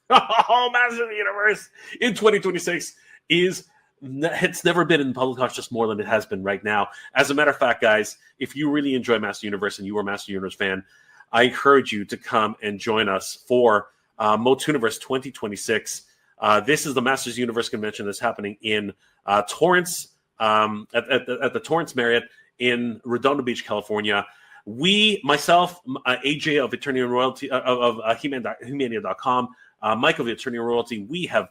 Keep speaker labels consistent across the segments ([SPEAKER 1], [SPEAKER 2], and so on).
[SPEAKER 1] Oh, Masters of the Universe in 2026 it's never been in public consciousness more than it has been right now. As a matter of fact, guys, if you really enjoy Master Universe and you are a Master Universe fan, I encourage you to come and join us for Motuniverse 2026. This is the Masters Universe convention that's happening in Torrance, at the Torrance Marriott in Redondo Beach, California. Myself, AJ of Eternity and Royalty of He-Mania.com, Mike of Eternity and Royalty, we have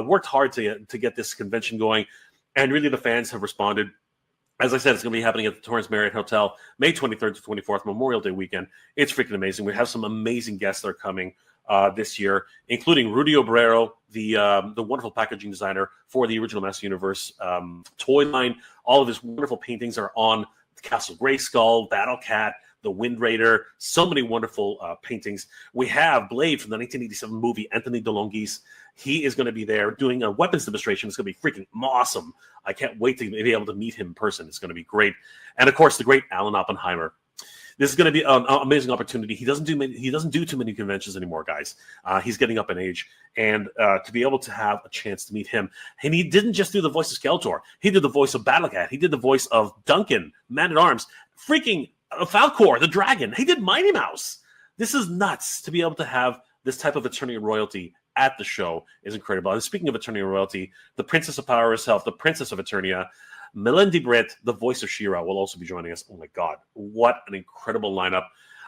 [SPEAKER 1] worked hard to get this convention going, and really the fans have responded. As I said, it's going to be happening at the Torrance Marriott Hotel, May 23rd to 24th, Memorial Day weekend. It's freaking amazing. We have some amazing guests that are coming this year, including Rudy Obrero, the wonderful packaging designer for the original Master Universe toy line. All of his wonderful paintings are on Castle Grayskull, Battle Cat, the Wind Raider, so many wonderful paintings. We have Blade from the 1987 movie, Anthony DeLongis. He is going to be there doing a weapons demonstration. It's going to be freaking awesome. I can't wait to be able to meet him in person. It's going to be great. And of course, the great Alan Oppenheimer. This is going to be an amazing opportunity. He doesn't do too many conventions anymore, guys. He's getting up in age, and to be able to have a chance to meet him. And he didn't just do the voice of Skeletor. He did the voice of Battlecat. He did the voice of Duncan, Man-at-Arms, freaking Falcor, the Dragon. He did Mighty Mouse. This is nuts to be able to have this type of Eternity royalty at the show is incredible. And speaking of Eternity royalty, the Princess of Power herself, the Princess of Eternia, Melindy Britt, the voice of She-Ra, will also be joining us. Oh my God, what an incredible lineup.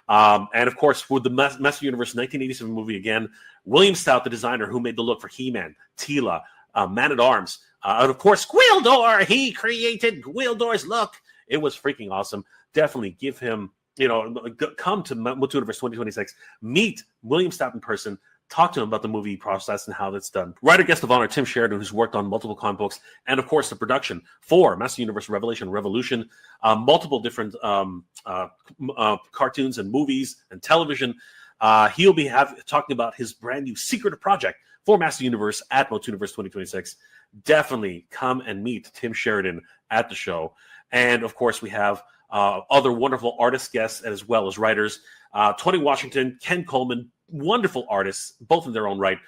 [SPEAKER 1] And of course, for the Master Universe 1987 movie again, William Stout, the designer who made the look for He-Man, Teela, Man-at-Arms, and of course, Gwildor. He created Gwildor's look. It was freaking awesome. Definitely give him, come to Motuniverse 2026, meet William Stout in person, talk to him about the movie process and how that's done. Writer guest of honor Tim Sheridan, who's worked on multiple comic books, and of course the production for Master Universe Revelation Revolution, multiple different cartoons and movies and television. He'll be talking about his brand new secret project for Master Universe at Motuniverse 2026. Definitely come and meet Tim Sheridan at the show. And of course, we have other wonderful artist guests as well as writers. Tony Washington, Ken Coleman, wonderful artists, both in their own right.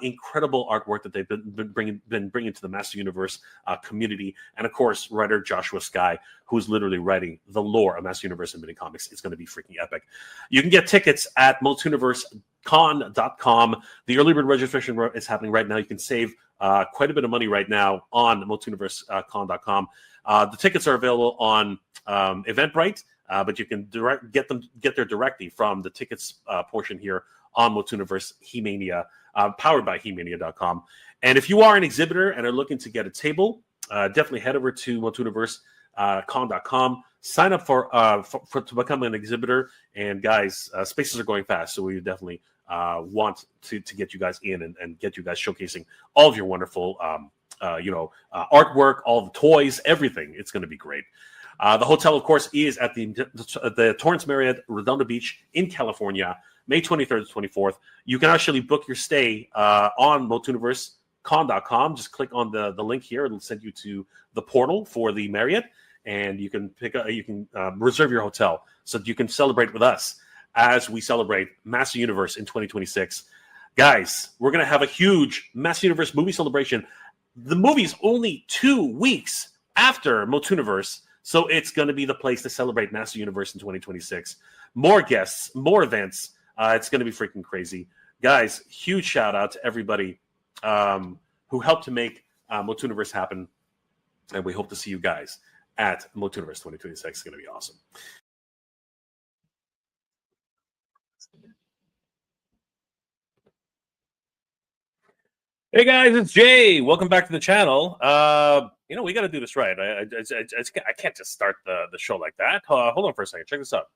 [SPEAKER 1] Incredible artwork that they've been bringing to the Master Universe community. And of course, writer Joshua Skye, who's literally writing the lore of Master Universe and mini comics. It's going to be freaking epic. You can get tickets at motuniversecon.com. The early bird registration is happening right now. You can save quite a bit of money right now on motuniversecon.com. The tickets are available on Eventbrite, but you can get there directly from the tickets portion here on Motuniverse He-Mania, powered by He-Mania.com. And if you are an exhibitor and are looking to get a table, definitely head over to Motuniversecon.com. Sign up to become an exhibitor. And guys, spaces are going fast, so we definitely want to get you guys in and get you guys showcasing all of your wonderful artwork, all the toys, everything. It's going to be great. The hotel, of course, is at the Torrance Marriott, Redondo Beach in California, May 23rd to 24th. You can actually book your stay on MotuniverseCon.com. Just click on the link here. It'll send you to the portal for the Marriott, and you can reserve your hotel so that you can celebrate with us as we celebrate Master Universe in 2026. Guys, we're going to have a huge Master Universe movie celebration. The movie's only 2 weeks after Motuniverse, so it's going to be the place to celebrate Master Universe in 2026. More guests, more events. It's going to be freaking crazy. Guys, huge shout out to everybody who helped to make Motuniverse happen. And we hope to see you guys at Motuniverse 2026. It's going to be awesome. Hey guys, it's Jay. Welcome back to the channel. We got to do this right. I can't just start the show like that. Hold on for a second. Check this out.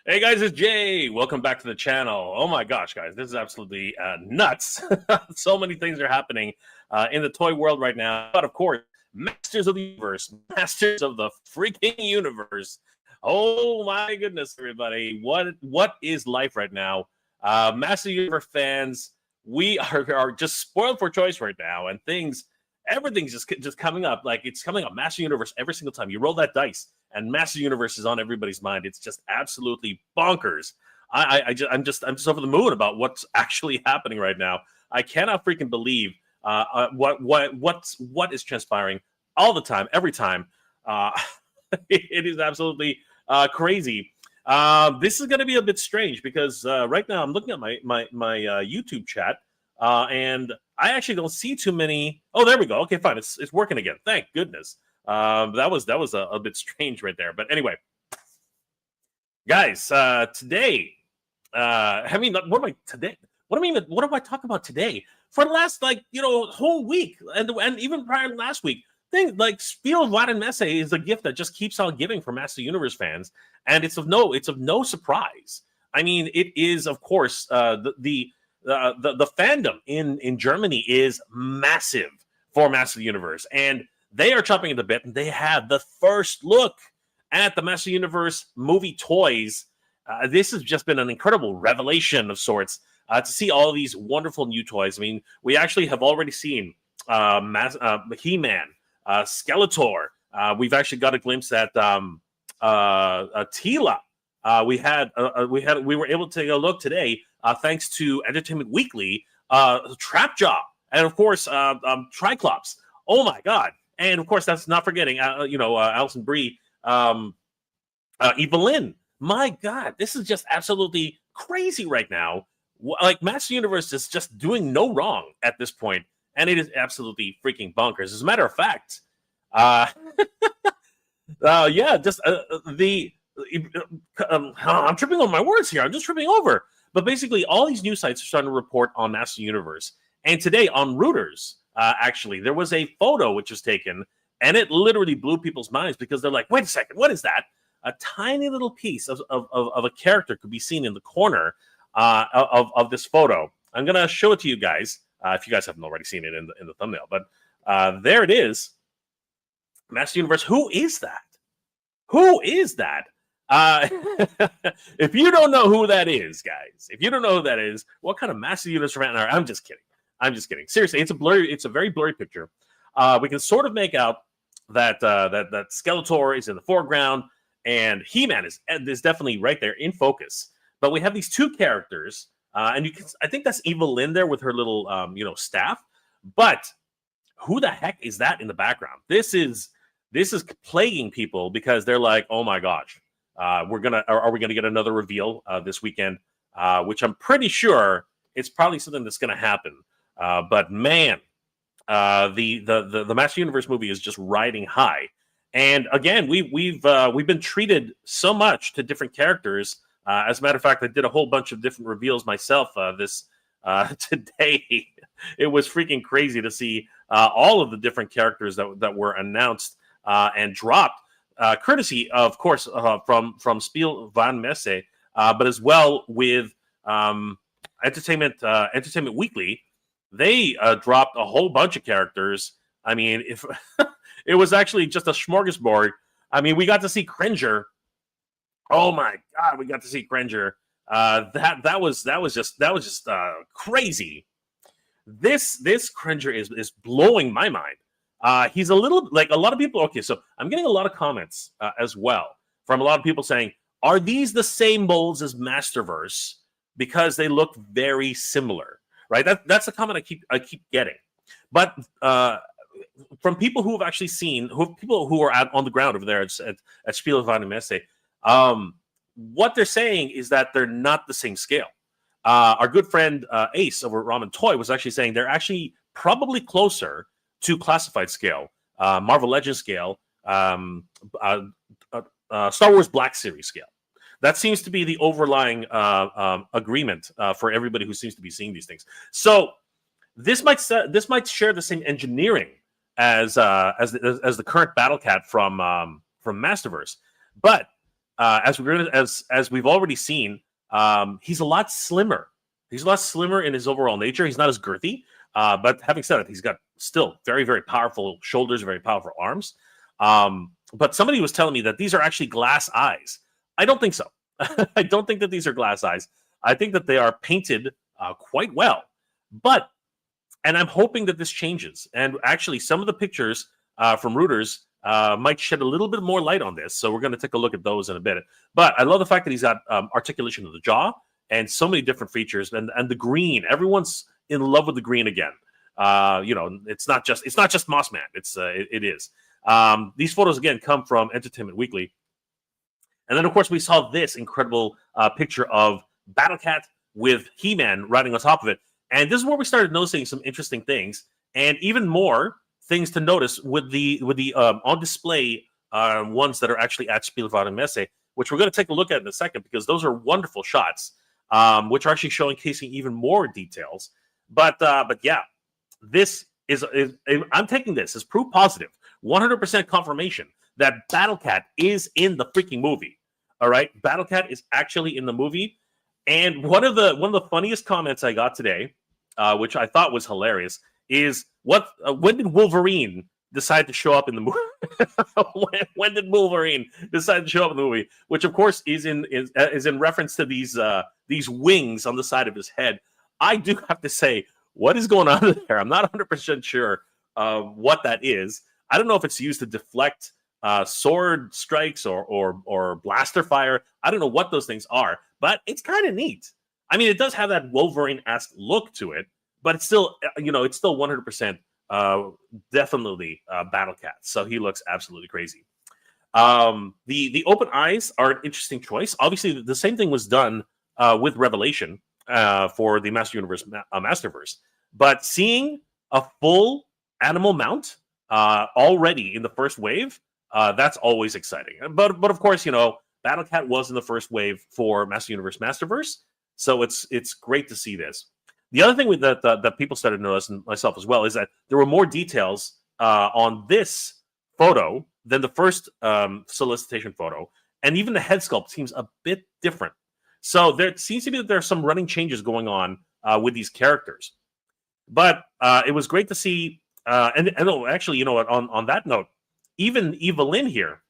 [SPEAKER 1] Hey guys, it's Jay. Welcome back to the channel. Oh my gosh, guys, this is absolutely nuts. So many things are happening in the toy world right now. But of course, Masters of the Universe, Masters of the freaking Universe. Oh my goodness, everybody. What is life right now? Master Universe fans, we are just spoiled for choice right now, and everything's just coming up. Like, it's coming up Master Universe every single time you roll that dice, and Master Universe is on everybody's mind. It's just absolutely bonkers. I'm just over the moon about what's actually happening right now. I cannot freaking believe what is transpiring all the time, every time. It is absolutely crazy. This is going to be a bit strange because right now I'm looking at my YouTube chat, and I actually don't see too many. Oh, there we go. Okay, fine. It's working again. Thank goodness. That was a bit strange right there. But anyway, guys, today, I mean, what am I today? What am I talking about today? For the last whole week, and even prior to last week, things like Spielwarenmesse is a gift that just keeps on giving for Master Universe fans, and it's of no surprise. I mean, it is, of course, the fandom in Germany is massive for Master Universe, and they are chopping at the bit, and they have the first look at the Master Universe movie toys. This has just been an incredible revelation of sorts to see all these wonderful new toys. I mean, we actually have already seen He-Man, Skeletor. We've actually got a glimpse at Tila. We were able to take a look today thanks to Entertainment Weekly, Trapjaw, and of course Triclops. Oh my God! And of course, that's not forgetting Alison Brie, Evelyn. My God, this is just absolutely crazy right now. Like, Master Universe is just doing no wrong at this point, and it is absolutely freaking bonkers. As a matter of fact, I'm tripping on my words here. I'm just tripping over. But basically, all these news sites are starting to report on Master Universe. And today on Reuters, actually, there was a photo which was taken, and it literally blew people's minds because they're like, wait a second, what is that? A tiny little piece of a character could be seen in the corner of this photo. I'm going to show it to you guys if you guys haven't already seen it in the thumbnail. But there it is. Master Universe. Who is that? Who is that? If you don't know who that is, guys, if you don't know who that is, what kind of Master Universe fan are? I'm just kidding. Seriously, it's a very blurry picture. We can sort of make out that Skeletor is in the foreground, and He-Man is definitely right there in focus. But we have these two characters, and I think that's Evelyn there with her little staff. But who the heck is that in the background? This is plaguing people because they're like, oh my gosh, are we gonna get another reveal this weekend? Which I'm pretty sure it's probably something that's gonna happen. But man, the Master Universe movie is just riding high. And again, we've been treated so much to different characters. As a matter of fact, I did a whole bunch of different reveals myself this today. It was freaking crazy to see all of the different characters that were announced and dropped, courtesy, of course, from Spielwarenmesse, but as well with Entertainment Weekly. They dropped a whole bunch of characters. I mean, if it was actually just a smorgasbord. I mean, we got to see Cringer. Oh my God, we got to see Cringer. That was just crazy. This Cringer is blowing my mind. He's a little like a lot of people. Okay, so I'm getting a lot of comments as well from a lot of people saying, "Are these the same molds as Masterverse?" Because they look very similar, right? That's the comment I keep getting. But from people who have actually seen, people who are on the ground over there at Spielwarenmesse, what they're saying is that they're not the same scale. Our good friend Ace over at Ramen Toy was actually saying they're actually probably closer to classified scale, Marvel Legends scale, Star Wars Black Series scale. That seems to be the overlying agreement for everybody who seems to be seeing these things. So this might share the same engineering as the current Battle Cat from Masterverse, but as we've already seen, he's a lot slimmer. He's a lot slimmer in his overall nature. He's not as girthy, but having said it, he's got still very, very powerful shoulders, very powerful arms. But somebody was telling me that these are actually glass eyes. I don't think so. I don't think that these are glass eyes. I think that they are painted quite well. And I'm hoping that this changes. And actually, some of the pictures from Reuters might shed a little bit more light on this. So we're going to take a look at those in a bit. But I love the fact that he's got articulation of the jaw and so many different features. And the green, everyone's in love with the green again. It's not just Mossman. It is. These photos again come from Entertainment Weekly. And then of course we saw this incredible picture of Battlecat with He-Man riding on top of it. And this is where we started noticing some interesting things, and even more things to notice with the on display ones that are actually at Spielwarenmesse, which we're going to take a look at in a second, because those are wonderful shots, which are actually showcasing even more details. But yeah, this is I'm taking this as proof positive, 100% confirmation that Battlecat is in the freaking movie. All right, Battlecat is actually in the movie. And one of the funniest comments I got today, which I thought was hilarious, is when did Wolverine decide to show up in the movie? when did Wolverine decide to show up in the movie? Which of course is in reference to these wings on the side of his head. I do have to say, what is going on there? I'm not 100% sure what that is. I don't know if it's used to deflect sword strikes or blaster fire. I don't know what those things are, but it's kind of neat. I mean, it does have that Wolverine-esque look to it, but it's still 100% definitely Battlecat. So he looks absolutely crazy. The open eyes are an interesting choice. Obviously, the same thing was done with Revelation for the Master Universe Masterverse, but seeing a full animal mount already in the first wave, that's always exciting. But of course, Battlecat was in the first wave for Master Universe Masterverse, so it's great to see this. The other thing that people started noticing, myself as well, is that there were more details on this photo than the first solicitation photo, and even the head sculpt seems a bit different. So there seems to be that there are some running changes going on with these characters. But it was great to see. And actually, you know what? On that note, even Evelyn here,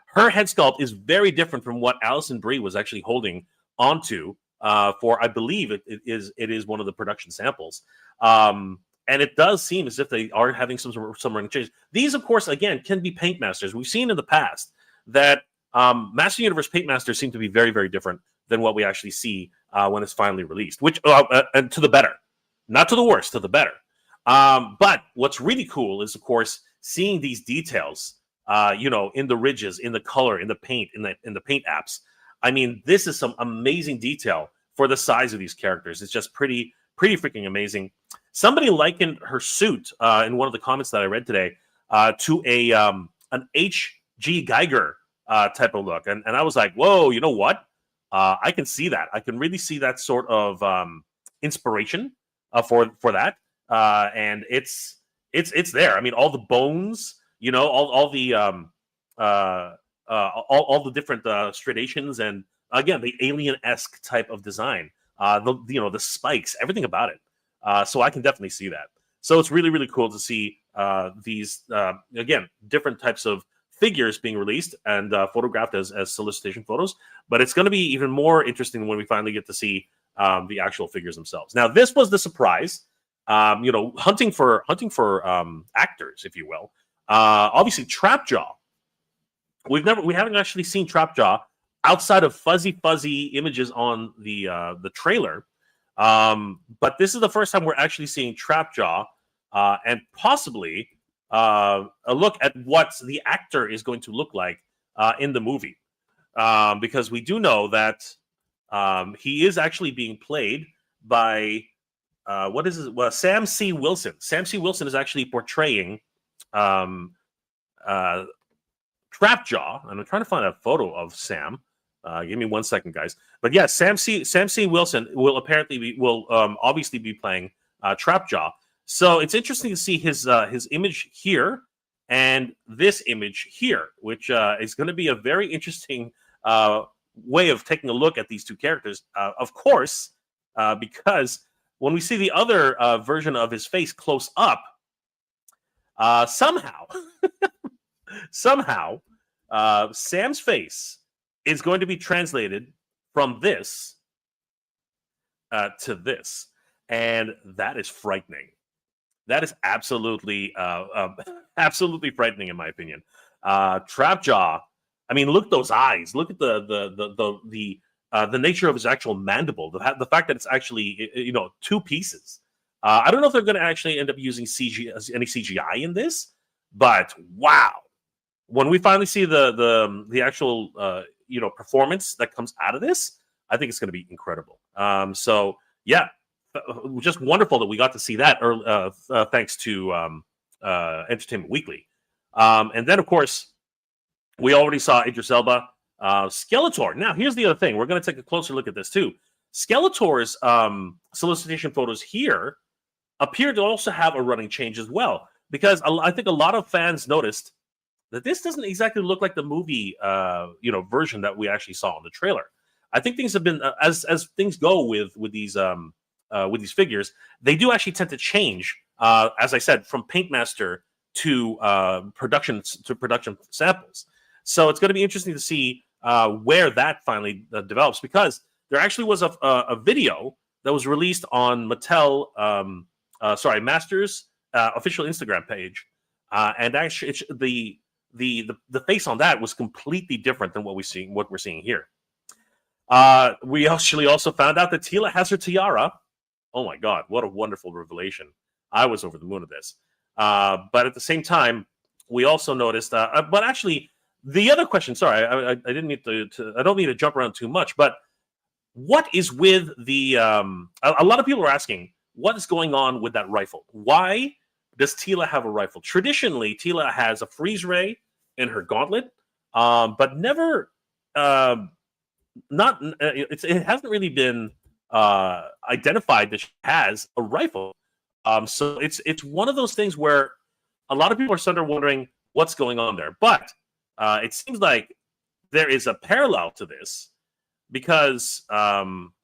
[SPEAKER 1] her head sculpt is very different from what Alison Brie was actually holding onto for, I believe it is one of the production samples. And it does seem as if they are having some running changes. These, of course, again, can be paint masters. We've seen in the past that Master Universe paint masters seem to be very, very different than what we actually see when it's finally released, which and to the better, not to the worst, to the better. But what's really cool is, of course, seeing these details, in the ridges, in the color, in the paint, in the paint apps. I mean, this is some amazing detail for the size of these characters. It's just pretty freaking amazing. Somebody likened her suit in one of the comments that I read today to an H.G. Geiger type of look, and I was like, whoa, you know what? I can see that. I can really see that sort of inspiration for that. And it's there. I mean, all the bones, all the different striations, and again, the alien-esque type of design. The spikes, everything about it. So I can definitely see that. So it's really, really cool to see these again, different types of figures being released and photographed as solicitation photos. But it's going to be even more interesting when we finally get to see the actual figures themselves. Now, this was the surprise. Hunting for actors, if you will. Obviously, Trapjaw. We haven't actually seen Trapjaw outside of fuzzy images on the trailer. But this is the first time we're actually seeing Trapjaw, and possibly a look at what the actor is going to look like in the movie, because we do know that he is actually being played by. What is it? Well, Sam C. Wilson. Sam C. Wilson is actually portraying Trapjaw. And I'm trying to find a photo of Sam. Give me 1 second, guys. But yeah, Sam C. Wilson will obviously be playing Trapjaw. So it's interesting to see his image here and this image here, which is going to be a very interesting way of taking a look at these two characters. Of course, because when we see the other version of his face close up, somehow, Sam's face is going to be translated from this to this. and that is frightening. That is absolutely, absolutely frightening in my opinion. Trapjaw. I mean, look at those eyes. Look at the nature of his actual mandible. The fact that it's actually two pieces. I don't know if they're going to actually end up using any CGI in this, but wow! When we finally see the actual performance that comes out of this, I think it's going to be incredible. So yeah, just wonderful that we got to see that. Thanks to Entertainment Weekly, and then of course we already saw Idris Elba, Skeletor. Now here's the other thing: we're going to take a closer look at this too. Skeletor's solicitation photos here appear to also have a running change as well, because I think a lot of fans noticed that this doesn't exactly look like the movie, version that we actually saw in the trailer. I think things have been as things go with these figures, they do actually tend to change. As I said, from Paintmaster to production samples. So it's going to be interesting to see where that finally develops, because there actually was a video that was released on Master's official Instagram page, and actually the face on that was completely different than what we're seeing here. We actually also found out that Teela has her tiara. Oh my God, what a wonderful revelation. I was over the moon of this. But at the same time, we also noticed, but actually the other question, sorry, I didn't need I don't need to jump around too much, but what is with the, a lot of people are asking, what is going on with that rifle? Why does Teela have a rifle? Traditionally, Teela has a freeze ray in her gauntlet, but never, it hasn't really been identified that she has a rifle. So it's one of those things where a lot of people are sort of wondering what's going on there. But it seems like there is a parallel to this, because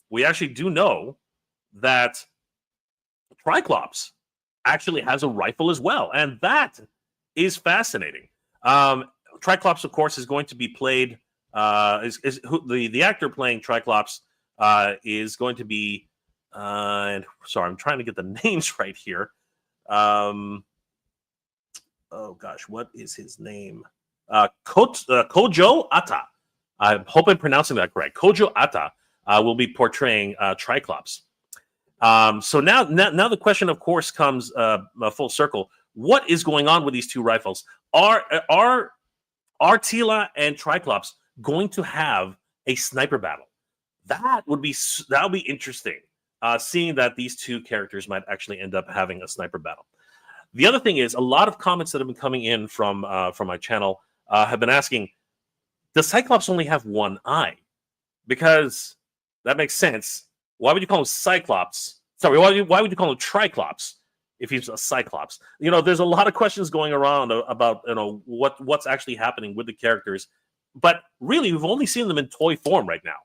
[SPEAKER 1] we actually do know that Triclops actually has a rifle as well, and that is fascinating. Triclops, of course, is going to be played. The actor playing Triclops is going to be. And sorry, I'm trying to get the names right here. Oh gosh, what is his name? Kojo Ata. I hope I'm pronouncing that correct. Kojo Ata will be portraying Triclops. So now the question, of course, comes full circle. What is going on with these two rifles? Are Teela and Triclops going to have a sniper battle? That would be interesting. Seeing that these two characters might actually end up having a sniper battle. The other thing is, a lot of comments that have been coming in from my channel have been asking, does Cyclops only have one eye? Because that makes sense. Why would you call him Cyclops? Sorry, why would you call him Triclops if he's a Cyclops? There's a lot of questions going around about what's actually happening with the characters. But really, we've only seen them in toy form right now.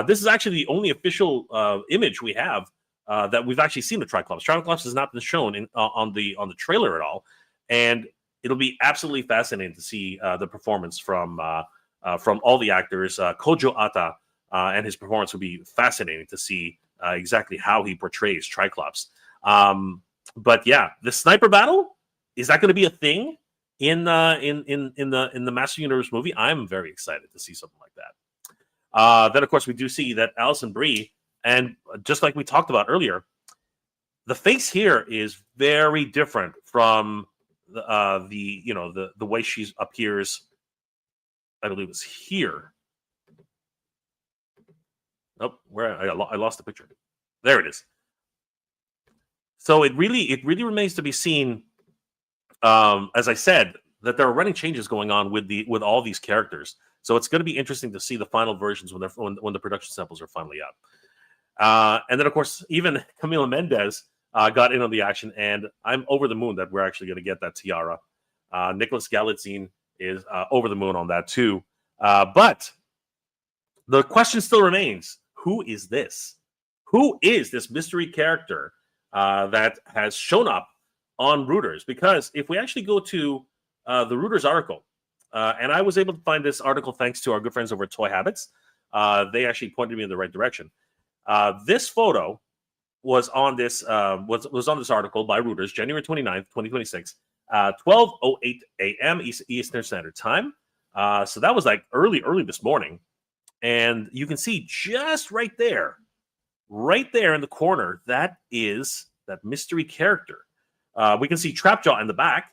[SPEAKER 1] This is actually the only official image we have that we've actually seen of Triclops. Triclops has not been shown on the trailer at all, and it'll be absolutely fascinating to see the performance from all the actors. Kojo Ata and his performance will be fascinating to see exactly how he portrays Triclops. But yeah, the sniper battle, is that going to be a thing in the Master Universe movie? I'm very excited to see something like that. Then, of course, we do see that Alison Brie, and just like we talked about earlier, the face here is very different from the way she appears. I believe it's here. Oh, where I lost the picture. There it is. So it really remains to be seen. As I said, that there are running changes going on with all these characters. So it's going to be interesting to see the final versions when the production samples are finally out. And then, of course, even Camila Mendes got in on the action, and I'm over the moon that we're actually going to get that tiara. Nicholas Galitzine is over the moon on that too. But the question still remains: who is this? Who is this mystery character that has shown up on Reuters? Because if we actually go to the Reuters article, and I was able to find this article thanks to our good friends over at Toy Habits. They actually pointed me in the right direction. This photo was on this was on this article by Reuters, January 29th, 2026, 12:08 a.m. Eastern Standard Time. So that was like early this morning, and you can see just right there in the corner, that is that mystery character. We can see Trapjaw in the back,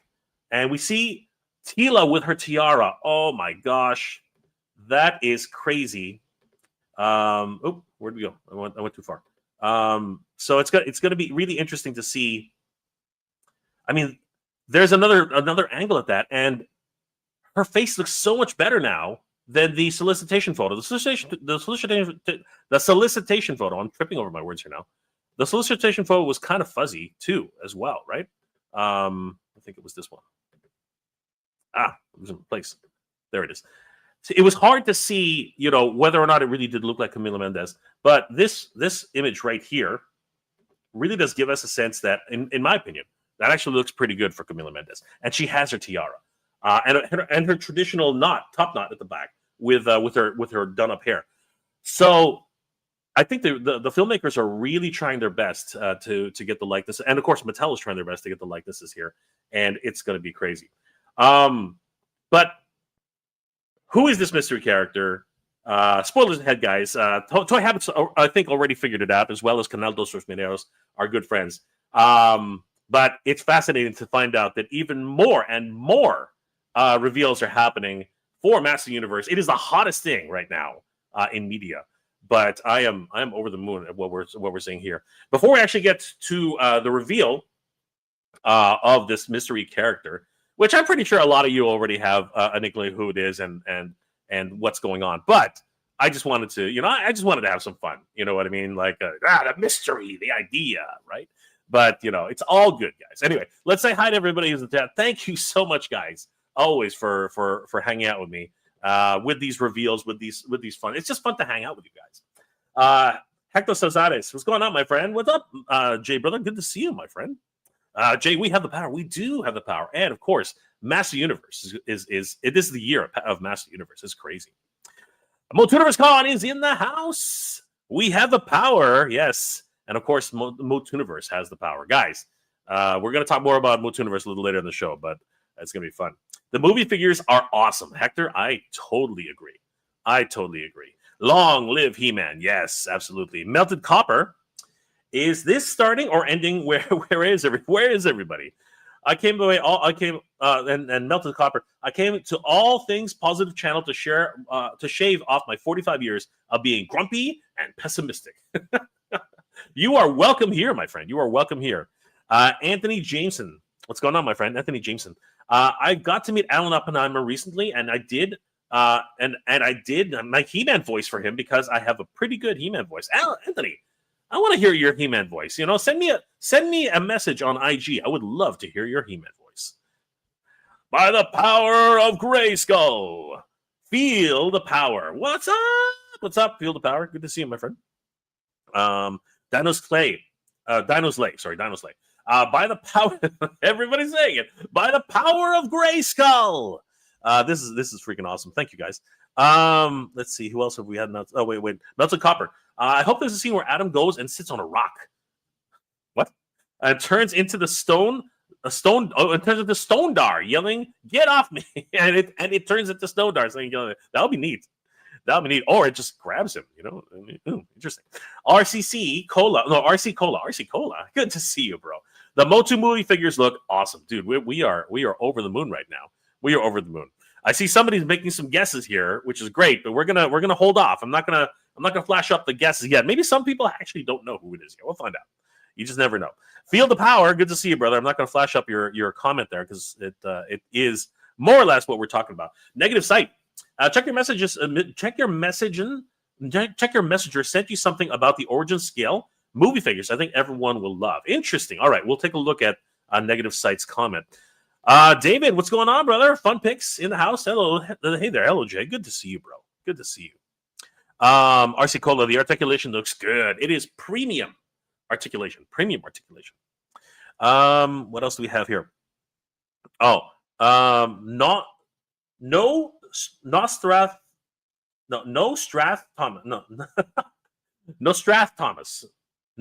[SPEAKER 1] and we see Tila with her tiara. Oh my gosh, that is crazy. Oh, where'd we go? I went too far. So it's going to be really interesting to see. I mean, there's another angle at that, and her face looks so much better now than the solicitation photo. The solicitation photo. I'm tripping over my words here now. The solicitation photo was kind of fuzzy too, as well, right? I think it was this one. It was in place. There it is. So it was hard to see, whether or not it really did look like Camila Mendes. But this image right here really does give us a sense that, in my opinion, that actually looks pretty good for Camila Mendes. And she has her tiara and her traditional top knot at the back with her done up hair. So I think the filmmakers are really trying their best to get the likeness, and of course Mattel is trying their best to get the likenesses here, and it's going to be crazy. But who is this mystery character? Spoilers ahead, guys. Toy Habits, I think, already figured it out, as well as Canal dos Rosmineiros, our good friends. But it's fascinating to find out that even more and more reveals are happening for Master Universe. It is the hottest thing right now in media. But I am over the moon at what we're seeing here. Before we actually get to the reveal of this mystery character, which I'm pretty sure a lot of you already have an inkling who it is and what's going on. But I just wanted to, I just wanted to have some fun. You know what I mean? Like the mystery, the idea, right? But it's all good, guys. Anyway, let's say hi to everybody who's in chat. Thank you so much, guys, always for hanging out with me. With these reveals, with these fun. It's just fun to hang out with you guys. Hector Sozares, what's going on, my friend? What's up, Jay, brother? Good to see you, my friend. Jay, we have the power. We do have the power. And of course, Master Universe is the year of Master Universe. It's crazy. Motuniverse Con is in the house. We have the power. Yes. And of course, Motuniverse has the power. Guys, we're going to talk more about Motuniverse a little later in the show, but it's going to be fun. The movie figures are awesome. Hector, I totally agree. Long live He-Man. Yes, absolutely. Melted Copper. Is this starting or ending? Where is everybody? And Melted Copper. I came to All Things Positive channel to shave off my 45 years of being grumpy and pessimistic. You are welcome here, my friend. You are welcome here. Anthony Jameson. What's going on, my friend? Anthony Jameson. I got to meet Alan Oppenheimer recently, and I did I did my He-Man voice for him because I have a pretty good He-Man voice. Anthony, I want to hear your He-Man voice. Send me a message on IG. I would love to hear your He-Man voice. By the power of Grayskull, feel the power. What's up? What's up? Feel the power. Good to see you, my friend. Dino's Lay. By the power, everybody's saying it. By the power of Grayskull. This is freaking awesome. Thank you, guys. Let's see, who else have we had? Oh, wait. Melted Copper. I hope there's a scene where Adam goes and sits on a rock. What? And turns into the stone. It turns into Stone Dar, yelling, "Get off me!" and it turns into Stone Dar, saying, "That'll be neat." Or it just grabs him, interesting. RC Cola. Good to see you, bro. The Motu movie figures look awesome, dude. We are over the moon right now. We are over the moon. I see somebody's making some guesses here, which is great, but we're gonna hold off. I'm not gonna flash up the guesses yet. Maybe some people actually don't know who it is yet. We'll find out. You just never know. Feel the power. Good to see you, brother. I'm not gonna flash up your comment there because it is more or less what we're talking about. Negative Sight. Check your messages. Check your messenger sent you something about the origin scale movie figures. I think everyone will love. Interesting. All right, we'll take a look at Negative Sight's comment. David, what's going on, brother? Fun pics in the house. Hello, hey there. Hello, Jay. Good to see you, bro. Good to see you. RC Cola, the articulation looks good. It is premium articulation. What else do we have here? No Strath Thomas.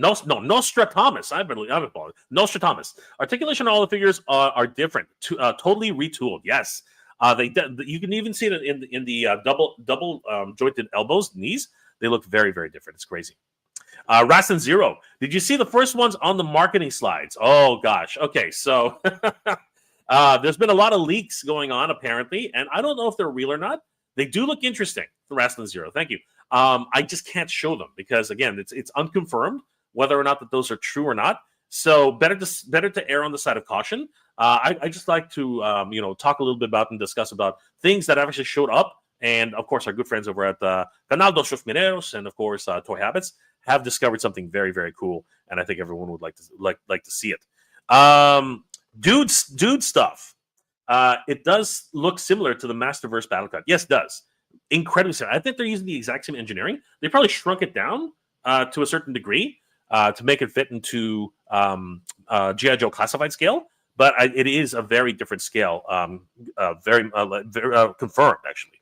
[SPEAKER 1] Nostradamus. I've been following. Nostradamus. Articulation on all the figures are different. Totally retooled. Yes. You can even see it in the double jointed elbows, knees. They look very, very different. It's crazy. Rastin Zero. Did you see the first ones on the marketing slides? Oh gosh. Okay, so there's been a lot of leaks going on apparently, and I don't know if they're real or not. They do look interesting. Rastin Zero. Thank you. I just can't show them because again, it's unconfirmed whether or not that those are true or not. So better to err on the side of caution. I just like to talk a little bit about and discuss about things that have actually showed up, and of course our good friends over at Canal dos Rosmineiros and of course Toy Habits have discovered something very, very cool, and I think everyone would like to see it. Dude stuff. It does look similar to the Masterverse Battle Cut. Yes, it does. Incredibly similar. I think they're using the exact same engineering. They probably shrunk it down to a certain degree to make it fit into G.I. Joe classified scale, but it is a very different scale. Very confirmed, actually.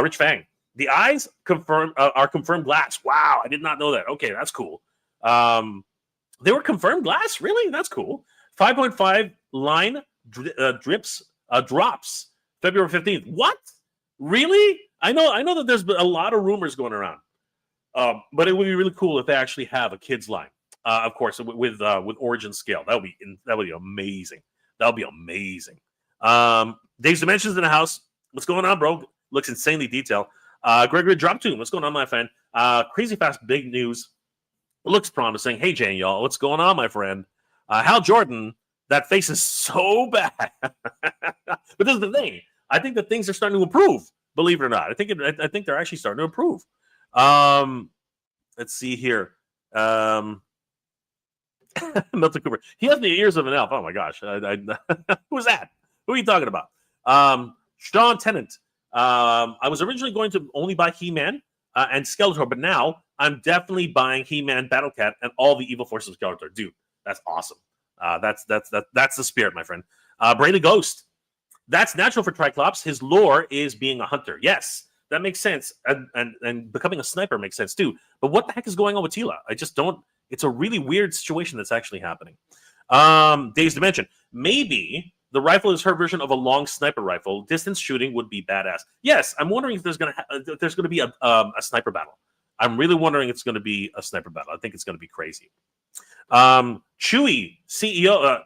[SPEAKER 1] Rich Fang. The eyes are confirmed glass. Wow, I did not know that. Okay, that's cool. They were confirmed glass? Really? That's cool. 5.5 line drops February 15th. What? Really? I know that there's a lot of rumors going around. But it would be really cool if they actually have a kids line. Of course, with origin scale. That would be amazing. That would be amazing. Dave's Dimensions in the house. What's going on, bro? Looks insanely detailed. Gregory Drop Tomb. What's going on, my friend? Crazy fast big news. Looks promising. Hey, Jane, y'all. What's going on, my friend? Hal Jordan, that face is so bad. But this is the thing. I think that things are starting to improve, believe it or not. I think they're actually starting to improve. Let's see here. Milton Cooper. He has the ears of an elf. Oh my gosh. Who's that? Who are you talking about? Sean Tennant. I was originally going to only buy He-Man and Skeletor, but now I'm definitely buying He-Man, Battle Cat, and all the evil forces of Skeletor. Dude, that's awesome. That's the spirit, my friend. Brayley Ghost. That's natural for Triclops. His lore is being a hunter. Yes, that makes sense. And becoming a sniper makes sense too. But what the heck is going on with Tila? I just don't. It's a really weird situation that's actually happening. Dave's Dimension. Maybe the rifle is her version of a long sniper rifle. Distance shooting would be badass. Yes, I'm wondering if there's going to be a sniper battle. I'm really wondering if it's going to be a sniper battle. I think it's going to be crazy. Chewy CEO.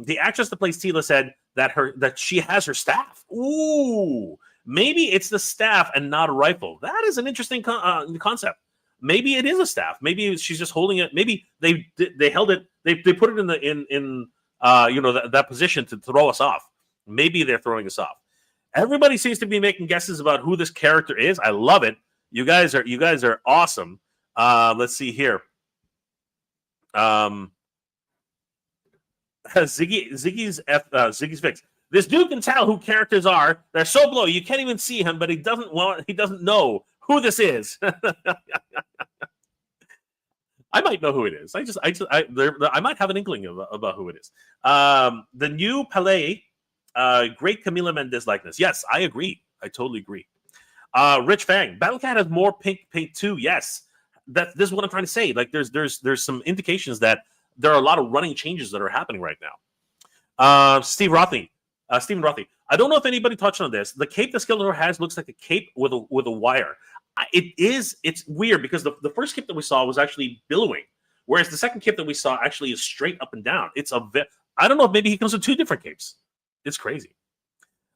[SPEAKER 1] The actress that plays Tila said that she has her staff. Ooh, maybe it's the staff and not a rifle. That is an interesting concept. Maybe it is a staff. Maybe she's just holding it. Maybe they held it. They put it in that position to throw us off. Maybe they're throwing us off. Everybody seems to be making guesses about who this character is. I love it. You guys are awesome. Let's see here. Ziggy's Fix. This dude can tell who characters are. They're so blow you can't even see him, but he doesn't know who this is. I might know who it is. I might have an inkling about who it is. The new Palais, great Camila Mendes likeness. Yes, I agree. I totally agree. Rich Fang, Battle Cat has more pink paint too. Yes, this is what I'm trying to say. Like there's some indications that there are a lot of running changes that are happening right now. Stephen Rothy. I don't know if anybody touched on this. The cape that Skeletor has looks like a cape with a wire. It's weird because the first cape that we saw was actually billowing, whereas the second cape that we saw actually is straight up and down. I don't know if maybe he comes with two different capes. It's crazy.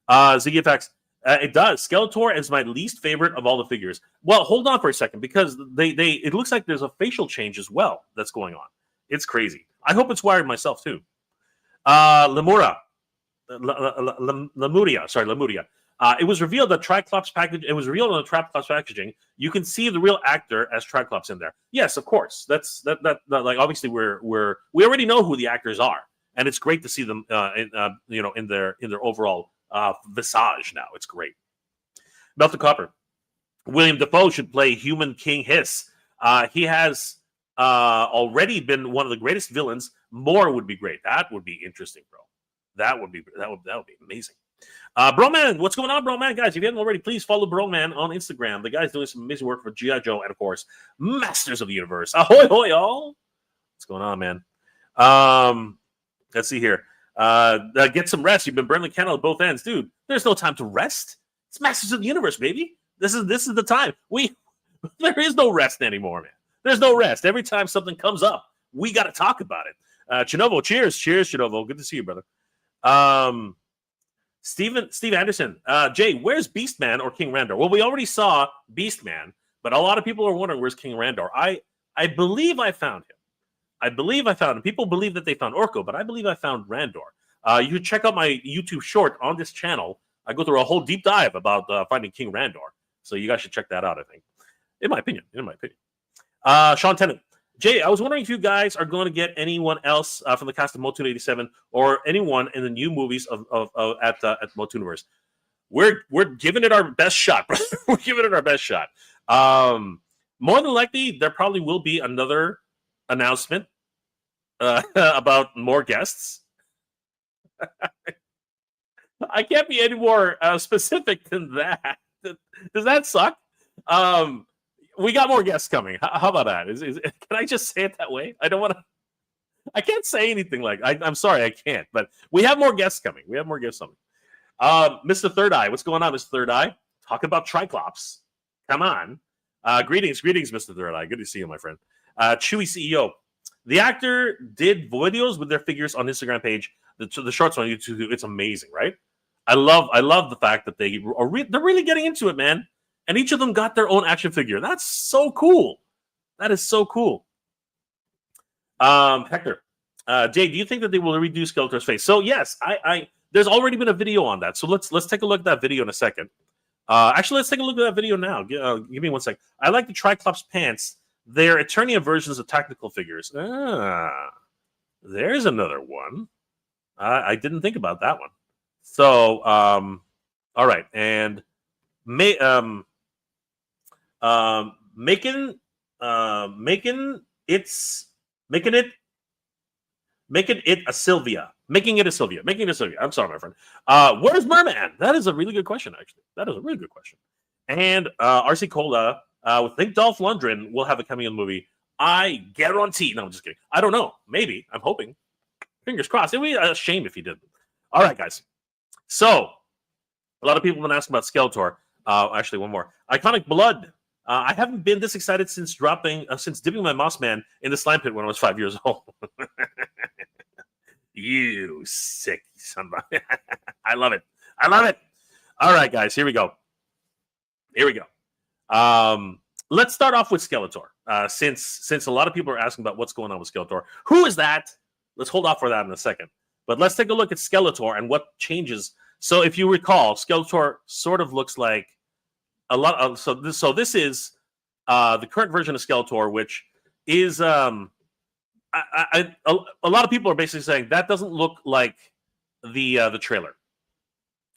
[SPEAKER 1] Ziggy FX. It does. Skeletor is my least favorite of all the figures. Well, hold on for a second because it looks like there's a facial change as well that's going on. It's crazy. I hope it's wired myself too. Lemuria. It was revealed that Triclops package. It was revealed on the Triclops packaging. You can see the real actor as Triclops in there. Yes, of course. That's like obviously we already know who the actors are, and it's great to see them in their overall visage now. It's great. Melted Copper. William Dafoe should play Human King Hiss. He has already been one of the greatest villains. More would be great. That would be interesting, bro. That would be amazing. Broman, what's going on, Broman? Guys, if you haven't already, please follow Broman on Instagram. The guy's doing some amazing work for G.I. Joe and, of course, Masters of the Universe. Ahoy, hoy, y'all. What's going on, man? Let's see here. Get some rest. You've been burning the candle at both ends. Dude, there's no time to rest. It's Masters of the Universe, baby. This is the time. There is no rest anymore, man. There's no rest. Every time something comes up, we got to talk about it. Chinovo, cheers, Chinovo. Good to see you, brother. Steve Anderson, Jay, where's Beastman or King Randor? Well, we already saw Beastman, but a lot of people are wondering where's King Randor. I believe I found him. People believe that they found Orko, but I believe I found Randor. You can check out my YouTube short on this channel. I go through a whole deep dive about finding King Randor, so you guys should check that out. I think, in my opinion. Sean Tennant. Jay, I was wondering if you guys are going to get anyone else from the cast of Motoon 87 or anyone in the new movies at Motooniverse. We're giving it our best shot, brother. We're giving it our best shot. More than likely, there probably will be another announcement about more guests. I can't be any more specific than that. Does that suck? We got more guests coming. How about that? Can I just say it that way? I don't want to. I can't say anything like. I'm sorry, I can't. But we have more guests coming. Mr. Third Eye, what's going on, Mr. Third Eye? Talk about Triclops. Come on. Greetings, Mr. Third Eye. Good to see you, my friend. Chewy CEO. The actor did videos with their figures on Instagram page. The shorts on YouTube. It's amazing, right? I love the fact that they're really getting into it, man. And each of them got their own action figure. That's so cool. That is so cool. Hector, Jay, do you think that they will redo Skeletor's face? So yes, there's already been a video on that. So let's take a look at that video in a second. Actually, let's take a look at that video now. Give me 1 second. I like the Triclops pants. They're Eternia versions of tactical figures. There's another one. I didn't think about that one. So, all right, and making it a Sylvia. I'm sorry, my friend. Where's Merman? That is a really good question, actually. And RC Cola, with think Dolph Lundgren will have a coming in movie. I guarantee. No, I'm just kidding. I don't know. Maybe. I'm hoping. Fingers crossed. It would be a shame if he didn't. All right, guys. So, a lot of people have been asking about Skeletor. Actually, one more. Iconic Blood. I haven't been this excited since dipping my Moss Man in the slime pit when I was 5 years old. You sick somebody. I love it. All right, guys. Here we go. Let's start off with Skeletor. Since a lot of people are asking about what's going on with Skeletor. Who is that? Let's hold off for that in a second. But let's take a look at Skeletor and what changes. So if you recall, Skeletor sort of looks like a lot of so this is the current version of Skeletor, which is a lot of people are basically saying that doesn't look like the trailer,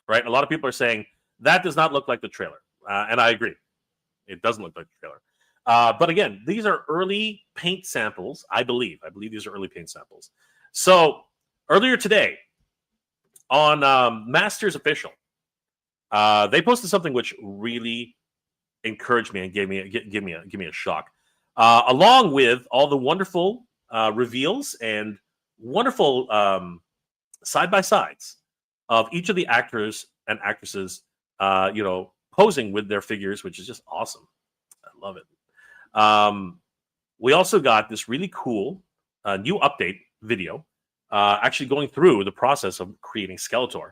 [SPEAKER 1] right? A lot of people are saying that does not look like the trailer, and I agree, it doesn't look like the trailer. But again, these are early paint samples. I believe these are early paint samples. So earlier today on Masters Official, they posted something which really encouraged me and gave me a shock, along with all the wonderful reveals and wonderful side by sides of each of the actors and actresses, posing with their figures, which is just awesome. I love it. We also got this really cool new update video, actually going through the process of creating Skeletor,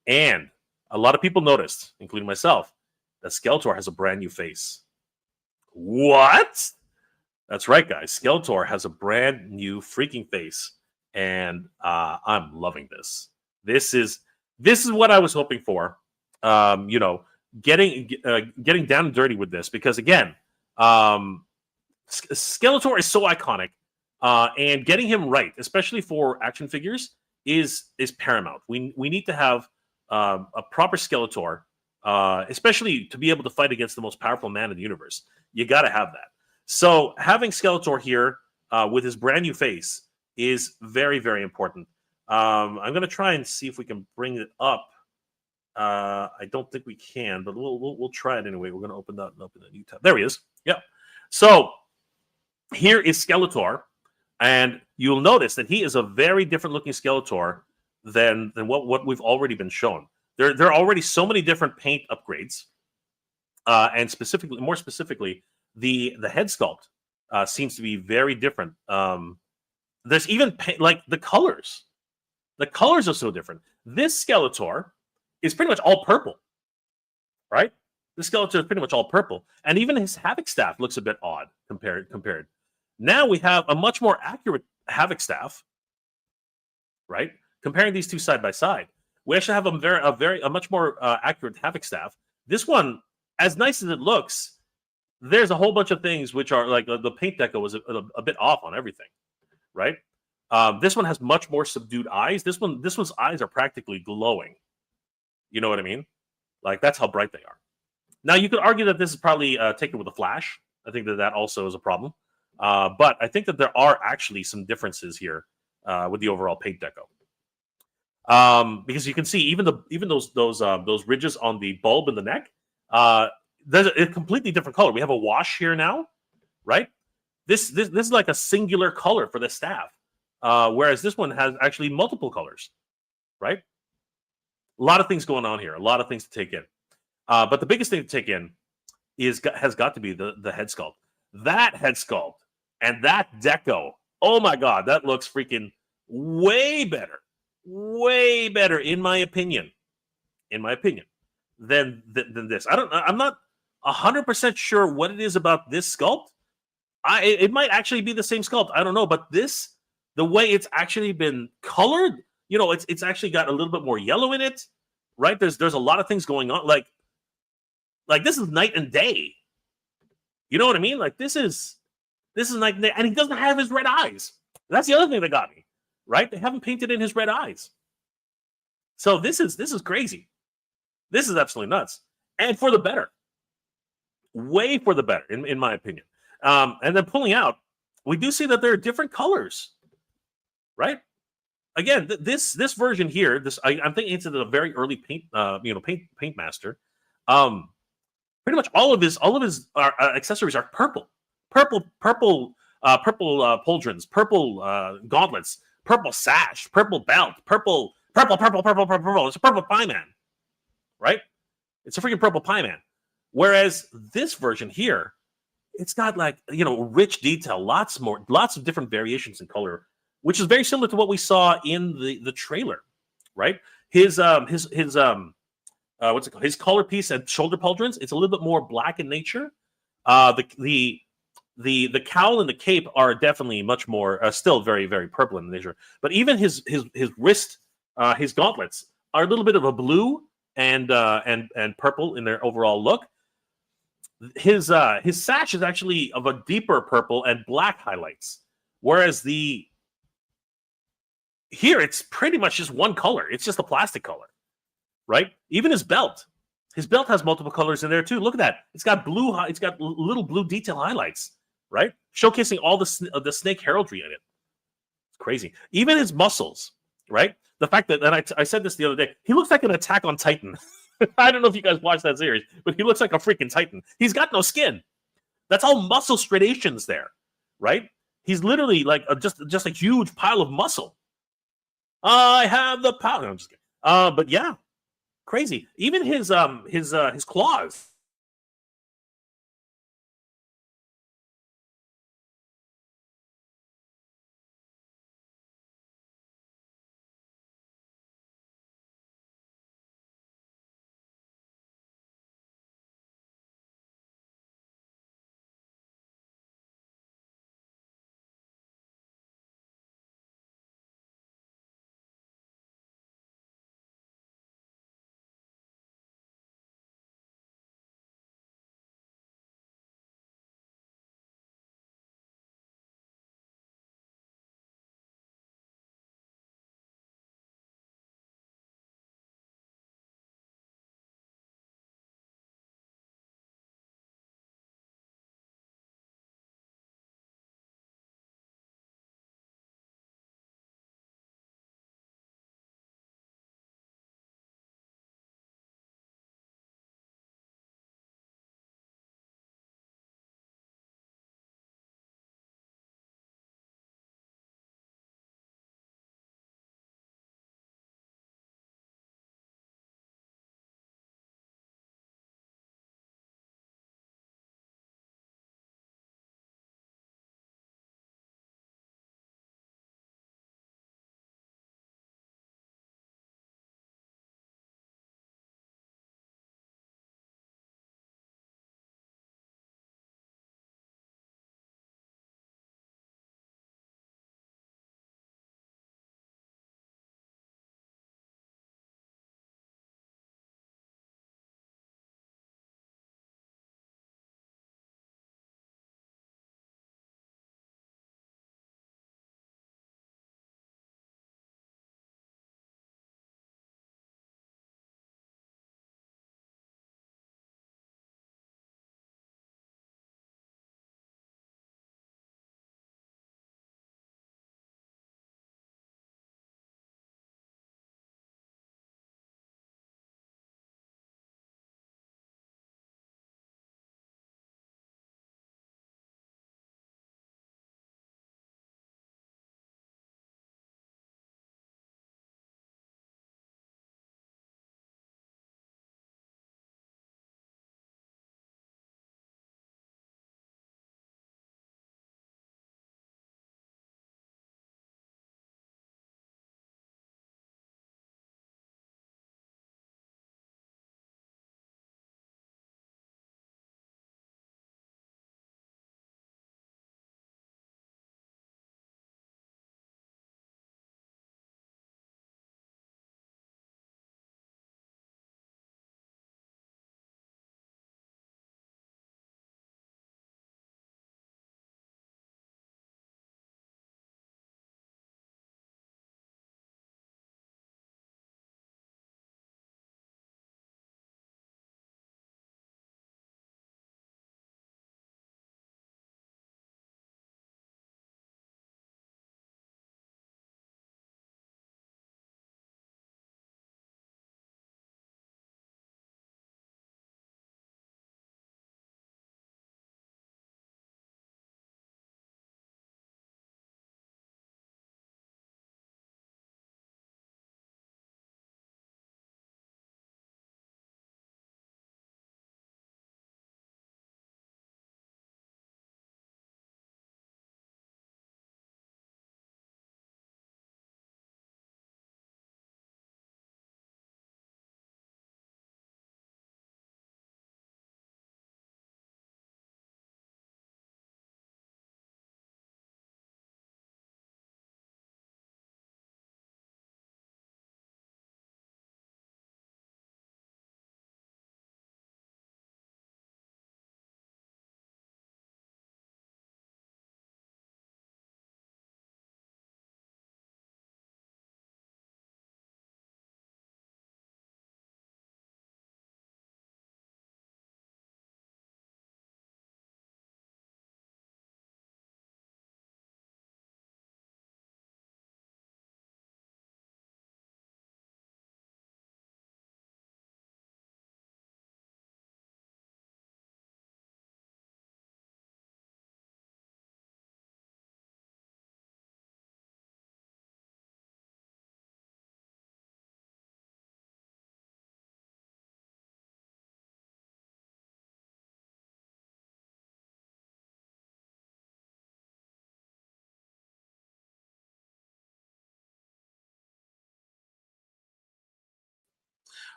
[SPEAKER 1] and a lot of people noticed, including myself, that Skeletor has a brand new face. What? That's right, guys. Skeletor has a brand new freaking face, and I'm loving this. This is what I was hoping for. Getting down and dirty with this, because again, Skeletor is so iconic, and getting him right, especially for action figures, is paramount. We need to have a proper Skeletor, especially to be able to fight against the most powerful man in the universe. You got to have that. So having Skeletor here with his brand new face is very, very important. I'm going to try and see if we can bring it up I don't think we can, but we'll try it anyway. We're going to open a new tab. There he is. Yep. So here is Skeletor, and you'll notice that he is a very different looking Skeletor than what we've already been shown. There are already so many different paint upgrades, and more specifically, the head sculpt seems to be very different. There's even like the colors. The colors are so different. This Skeletor is pretty much all purple, right? The Skeletor is pretty much all purple, and even his Havoc staff looks a bit odd compared. Now we have a much more accurate Havoc staff, right? Comparing these two side by side, we actually have a much more accurate Havoc staff. This one, as nice as it looks, there's a whole bunch of things which are like the paint deco was a bit off on everything, right? This one has much more subdued eyes. This one's eyes are practically glowing. You know what I mean? Like that's how bright they are. Now you could argue that this is probably taken with a flash. I think that also is a problem. But I think that there are actually some differences here with the overall paint deco. Because you can see even those ridges on the bulb in the neck, there's a completely different color. We have a wash here now, right? This is like a singular color for the staff, whereas this one has actually multiple colors, right? A lot of things going on here, a lot of things to take in. But the biggest thing to take in has got to be the head sculpt. That head sculpt and that deco, oh my god, that looks freaking way better in my opinion than this. I'm not 100% sure what it is about this sculpt. It might actually be the same sculpt, I don't know, but the way it's actually been colored, it's actually got a little bit more yellow in it, right? There's a lot of things going on, like this is night and day. You know what I mean? Like this is night and day, and he doesn't have his red eyes. That's the other thing that got me, right? They haven't painted in his red eyes. So this is crazy. This is absolutely nuts, and for the better, way for the better, in my opinion. And then pulling out, we do see that there are different colors, right? Again, this version here, I'm thinking it's a very early paint master. Pretty much all of his accessories are purple pauldrons, purple gauntlets, purple sash, purple belt, purple. It's a purple pie man, right? It's a freaking purple pie man. Whereas this version here, it's got like rich detail, lots of different variations in color, which is very similar to what we saw in the trailer, right? His what's it called? His collar piece and shoulder pauldrons, it's a little bit more black in nature. The cowl and the cape are definitely much more still very, very purple in nature. But even his wrist, his gauntlets are a little bit of a blue and purple in their overall look. His sash is actually of a deeper purple and black highlights, whereas here it's pretty much just one color. It's just a plastic color, right? Even his belt has multiple colors in there too. Look at that. It's got little blue detail highlights, right? Showcasing all the snake heraldry in it. It's crazy. Even his muscles, right? The fact that, and I said this the other day, he looks like an Attack on Titan. I don't know if you guys watched that series, but he looks like a freaking Titan. He's got no skin. That's all muscle striations there, right? He's literally like just a huge pile of muscle. I have the power. No, I'm just kidding. But yeah, crazy. Even his claws.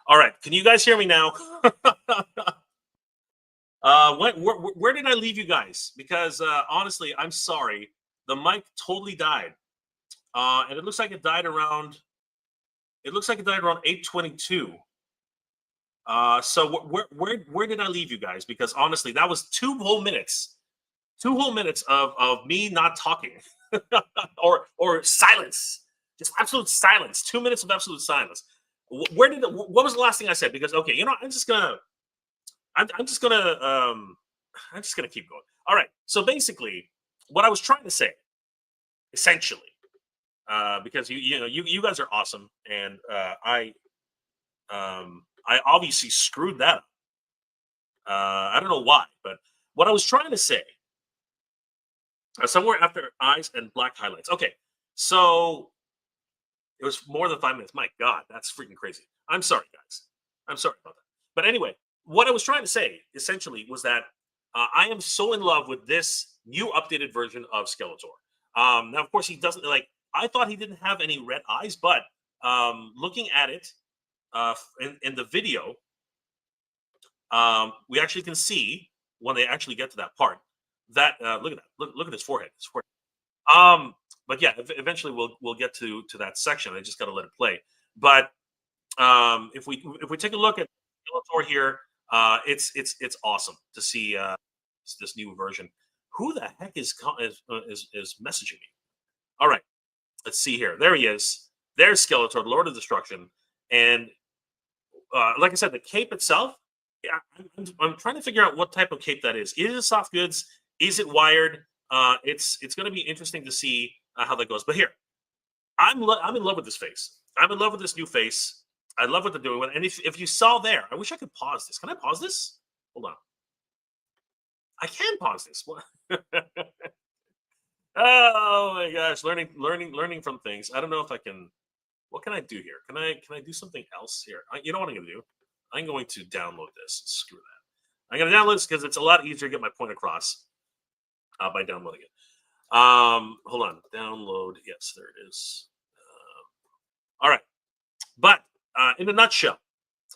[SPEAKER 1] All right, can you guys hear me now? Where did I leave you guys? Because honestly, I'm sorry, the mic totally died, and it looks like it died around. It looks like it died around 8:22. So where did I leave you guys? Because honestly, that was 2 whole minutes, 2 whole minutes of me not talking, or silence, just absolute silence. 2 minutes of absolute silence. Where did what was the last thing I said? Because okay, I'm just gonna I'm just gonna keep going. All right. So basically, what I was trying to say, essentially, because you guys are awesome, and I obviously screwed that up. I don't know why, but what I was trying to say, somewhere after eyes and black highlights. Okay, so it was more than 5 minutes. My God, that's freaking crazy. I'm sorry, guys. I'm sorry about that. But anyway, what I was trying to say essentially was that I am so in love with this new updated version of Skeletor. Now, of course, he doesn't like. I thought he didn't have any red eyes, but looking at it in the video, we actually can see when they actually get to that part that look at that. Look at his forehead. His forehead. But yeah, eventually we'll get to that section. I just got to let it play. But if we take a look at Skeletor here, it's awesome to see this new version. Who the heck is messaging me? All right, let's see here. There he is. There's Skeletor, the Lord of Destruction, and like I said, the cape itself. Yeah, I'm trying to figure out what type of cape that is. Is it soft goods? Is it wired? It's going to be interesting to see how that goes. But here, I'm in love with this face. I'm in love with this new face. I love what they're doing with it. And if you saw there, I wish I could pause this. Can I pause this? Hold on. I can pause this. What? Oh my gosh, learning from things. I don't know if I can. What can I do here? Can I do something else here? You know what I'm going to do? I'm going to download this. Screw that. I'm going to download this because it's a lot easier to get my point across by downloading it. Hold on. Download. Yes, there it is. All right. But in a nutshell,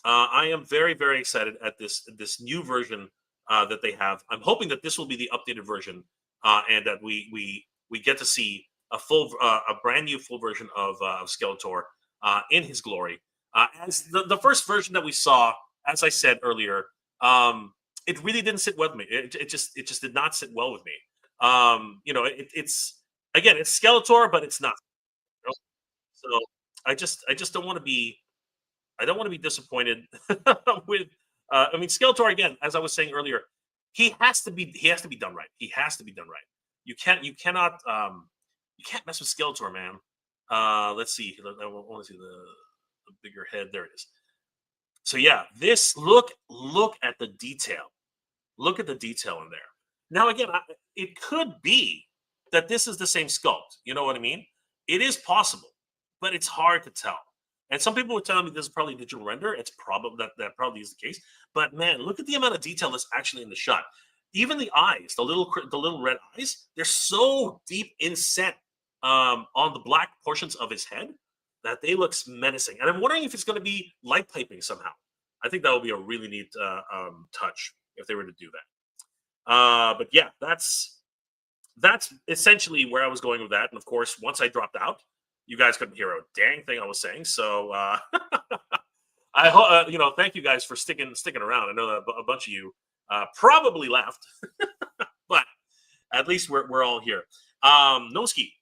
[SPEAKER 1] I am very, very excited at this new version that they have. I'm hoping that this will be the updated version, and that we get to see a brand new full version of Skeletor in his glory. As the first version that we saw, as I said earlier, it really didn't sit well with me. It just did not sit well with me. It's again, it's Skeletor, but it's not. You know? So I just don't want to be. I don't want to be disappointed with. I mean, Skeletor again, as I was saying earlier, he has to be done right. He has to be done right. You cannot mess with Skeletor, man. Let's see. I want to see the bigger head. There it is. So yeah, this look at the detail. Look at the detail in there. Now again, it could be that this is the same sculpt. You know what I mean? It is possible, but it's hard to tell. And some people were telling me this is probably digital render. It's probably that probably is the case. But man, look at the amount of detail that's actually in the shot. Even the eyes, the little red eyes, they're so deep inset on the black portions of his head that they look menacing. And I'm wondering if it's going to be light piping somehow. I think that would be a really neat touch if they were to do that. But yeah, that's essentially where I was going with that. And of course, once I dropped out, you guys couldn't hear a dang thing I was saying. So I hope thank you guys for sticking around. I know that a bunch of you probably left, but at least we're all here. Noski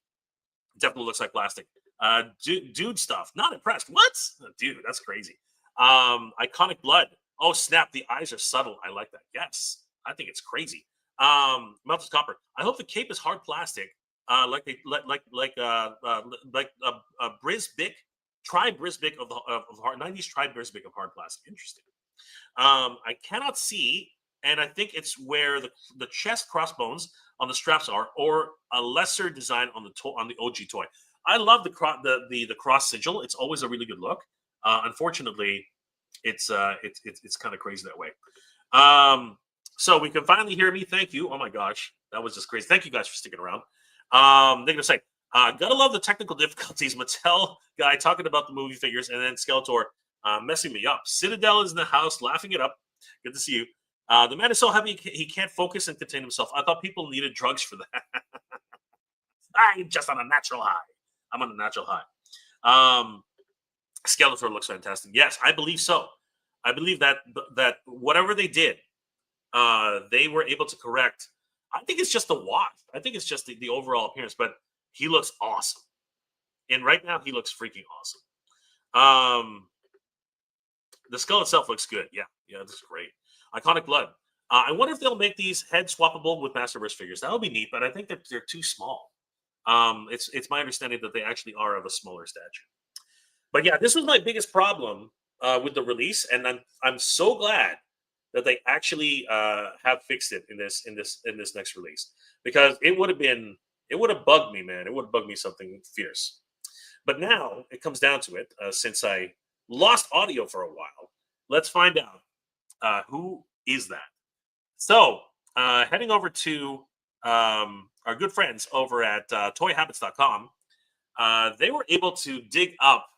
[SPEAKER 1] definitely looks like plastic. Dude stuff. Not impressed. What? Dude, that's crazy. Iconic blood. Oh snap! The eyes are subtle. I like that. Yes, I think it's crazy. Melted copper. I hope the cape is hard plastic. Like Brisbic, try Brisbic of hard 90s. Try Brisbic of hard plastic. Interesting. I cannot see, and I think it's where the chest crossbones on the straps are, or a lesser design on the OG toy. I love the cross sigil. It's always a really good look. Unfortunately, it's kind of crazy that way. So we can finally hear me. Thank you. Oh my gosh, that was just crazy. Thank you guys for sticking around. They're gonna say, gotta love the technical difficulties. Mattel guy talking about the movie figures, and then Skeletor messing me up. Citadel is in the house, laughing it up. Good to see you. The man is so happy he can't focus and contain himself. I thought people needed drugs for that. I'm just on a natural high. I'm on a natural high. Skeletor looks fantastic. Yes, I believe so. I believe that whatever they did, they were able to correct. I think it's just the wash. I think it's just the overall appearance, but he looks awesome. And right now, he looks freaking awesome. The skull itself looks good. Yeah, this is great. Iconic blood. I wonder if they'll make these head swappable with Masterverse figures. That would be neat, but I think that they're too small. It's my understanding that they actually are of a smaller stature. But yeah, this was my biggest problem with the release, and I'm so glad that they actually have fixed it in this next release, because it would have bugged me, man. It would have bugged me something fierce. But now it comes down to it, since I lost audio for a while. Let's find out who is that. So heading over to our good friends over at toyhabits.com, they were able to dig up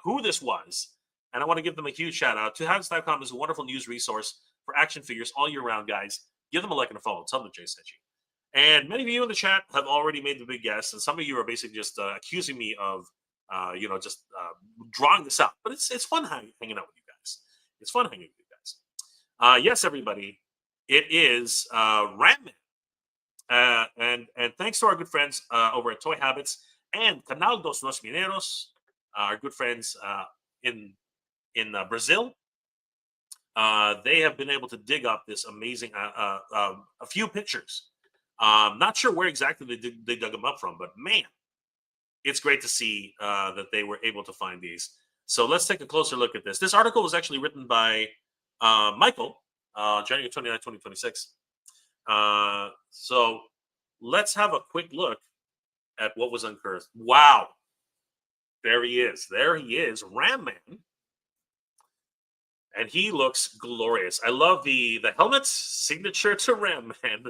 [SPEAKER 1] who this was. And I want to give them a huge shout out. Toyhabits.com is a wonderful news resource for action figures all year round, guys. Give them a like and a follow. Tell them Jay sent you. And many of you in the chat have already made the big guess, and some of you are basically just accusing me of, just drawing this out. But it's fun hanging out with you guys. It's fun hanging with you guys. Yes, everybody, it is Ram Man. And thanks to our good friends over at Toy Habits and Canal dos Rosmineiros, our good friends in Brazil. They have been able to dig up this amazing a few pictures. Not sure where exactly they dug them up from, but man, it's great to see that they were able to find these. So let's take a closer look at this. This article was actually written by Michael, January 29, 2026. So let's have a quick look at what was unearthed. Wow. There he is. There he is, Ram Man. And he looks glorious. I love the helmet's signature to Ram Man.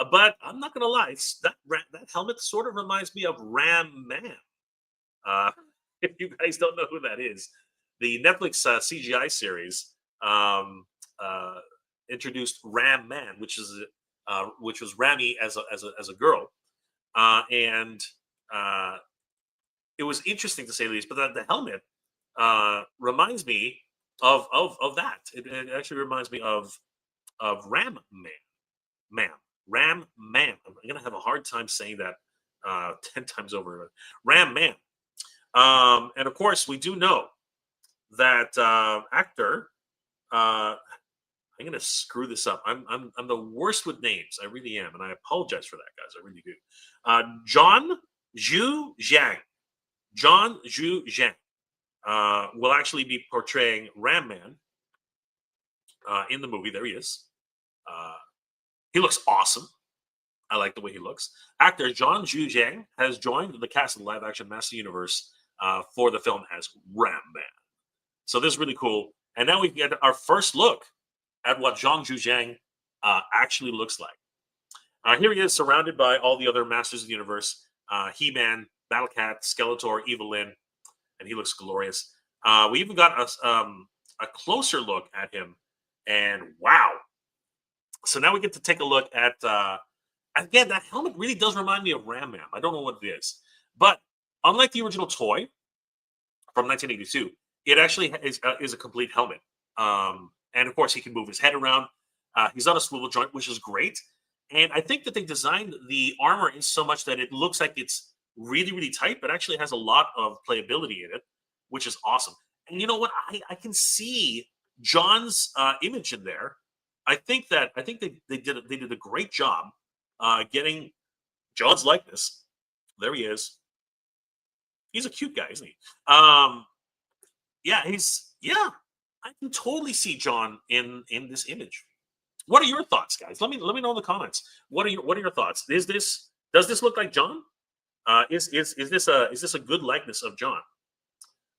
[SPEAKER 1] But I'm not gonna lie, that helmet sort of reminds me of Ram Man. If you guys don't know who that is, the Netflix CGI series introduced Ram Man, which was Rami as a girl, and it was interesting to say the least. But the helmet reminds me of that. It actually reminds me of Ram Man. Ram Man. I'm gonna have a hard time saying that 10 times over. Ram Man. And of course, we do know that actor. I'm gonna screw this up. I'm the worst with names. I really am, and I apologize for that, guys. I really do. John Zhu Zhang. John Zhu Zhang will actually be portraying Ram Man in the movie. There he is. He looks awesome. I like the way he looks. Actor John Zhu Zhang has joined the cast of the live-action Master Universe for the film as Ram Man. So this is really cool. And now we get our first look at what Zhang Zhu Zhang actually looks like. Here he is, surrounded by all the other Masters of the Universe: He-Man, Battle Cat, Skeletor, Evelyn, and he looks glorious. We even got a closer look at him, and wow. So now we get to take a look at, again, that helmet really does remind me of Ram Man. I don't know what it is. But unlike the original toy from 1982, it actually is a complete helmet. And of course, he can move his head around. He's on a swivel joint, which is great. And I think that they designed the armor in so much that it looks like it's really, really tight, but actually has a lot of playability in it, which is awesome. And you know what? I can see John's image in there. I think they did a great job getting John's likeness. There he is. He's a cute guy, isn't he? I can totally see John in this image. What are your thoughts, guys? Let me know in the comments. What are your thoughts? Does this look like John? Is this a good likeness of John?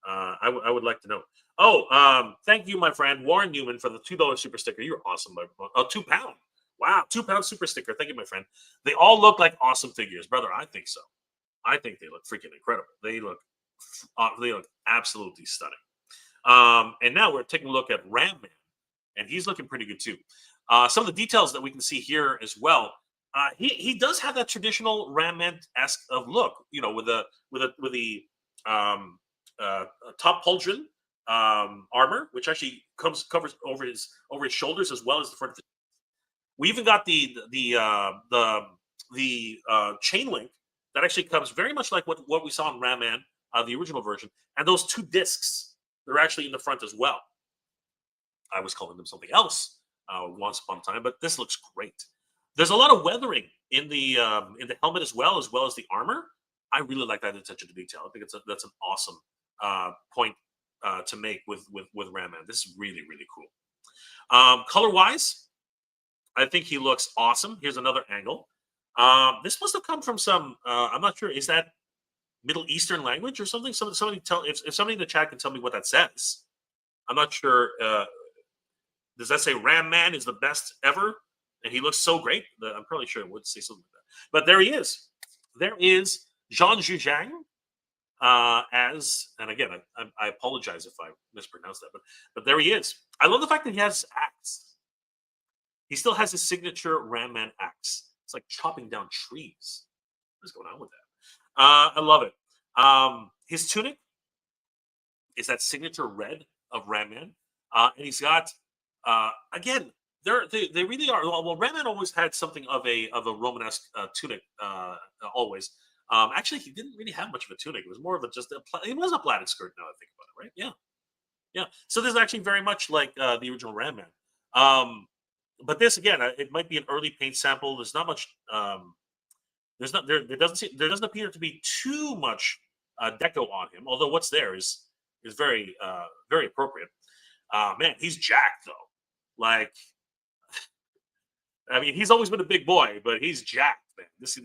[SPEAKER 1] I would like to know. Oh, thank you, my friend Warren Newman, for the $2 super sticker. You're awesome, my £2. Wow, £2 super sticker. Thank you, my friend. They all look like awesome figures, brother. I think so. I think they look freaking incredible. They look absolutely stunning. And now we're taking a look at Ram Man, and he's looking pretty good too. Some of the details that we can see here as well. He does have that traditional Ram Man esque of look, with the um, top pauldron armor, which actually covers over his shoulders as well as the front. We even got the chain link that actually comes very much like what we saw in Ram Man, the original version, and those two discs, they're actually in the front as well. I was calling them something else once upon a time, but this looks great. There's a lot of weathering in the helmet as well as the armor. I really like that attention to detail. I think that's an awesome point to make with Ram Man. This is really really cool. Color wise, I think he looks awesome. Here's another angle. This must have come from some. I'm not sure. Is that Middle Eastern language or something? Somebody tell if somebody in the chat can tell me what that says. I'm not sure. Does that say Ram Man is the best ever? And he looks so great. I'm probably sure it would say something like that. But there he is. There is Zhang Zhujiang as, and again, I apologize if I mispronounced that, but there he is. I love the fact that he has axe. He still has his signature Ram Man axe. It's like chopping down trees. What is going on with that? I love it. His tunic is that signature red of Ram Man, and he's got again. They really are. Well, Ram Man always had something of a Romanesque tunic. Always. Actually, he didn't really have much of a tunic. It was more of it was a plaited skirt. Now I think about it, right? Yeah, yeah. So this is actually very much like the original Ram Man. But this again, it might be an early paint sample. There's not much. There doesn't appear to be too much deco on him. Although what's there is very very appropriate. Man, he's jacked though. Like, I mean, he's always been a big boy, but he's jacked, man. This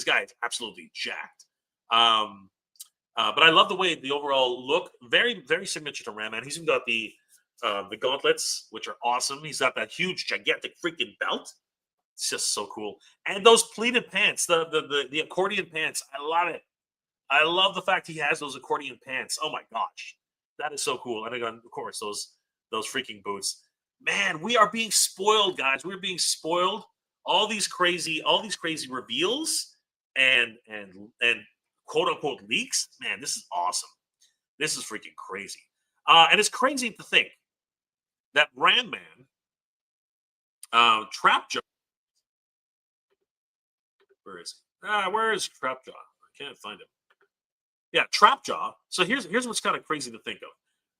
[SPEAKER 1] guy is absolutely jacked. But I love the way the overall look, very very signature to Ram Man. He's even got the gauntlets, which are awesome. He's got that huge, gigantic freaking belt. It's just so cool. And those pleated pants, the accordion pants. I love it. I love the fact he has those accordion pants. Oh my gosh, that is so cool. And again, of course, those freaking boots. Man, we are being spoiled, guys. We're being spoiled. All these crazy reveals and quote unquote leaks. Man, this is awesome. This is freaking crazy. And it's crazy to think that Ram Man, Trapjaw. Where is he? Where is Trapjaw? I can't find him. Yeah, Trapjaw. So here's what's kind of crazy to think of.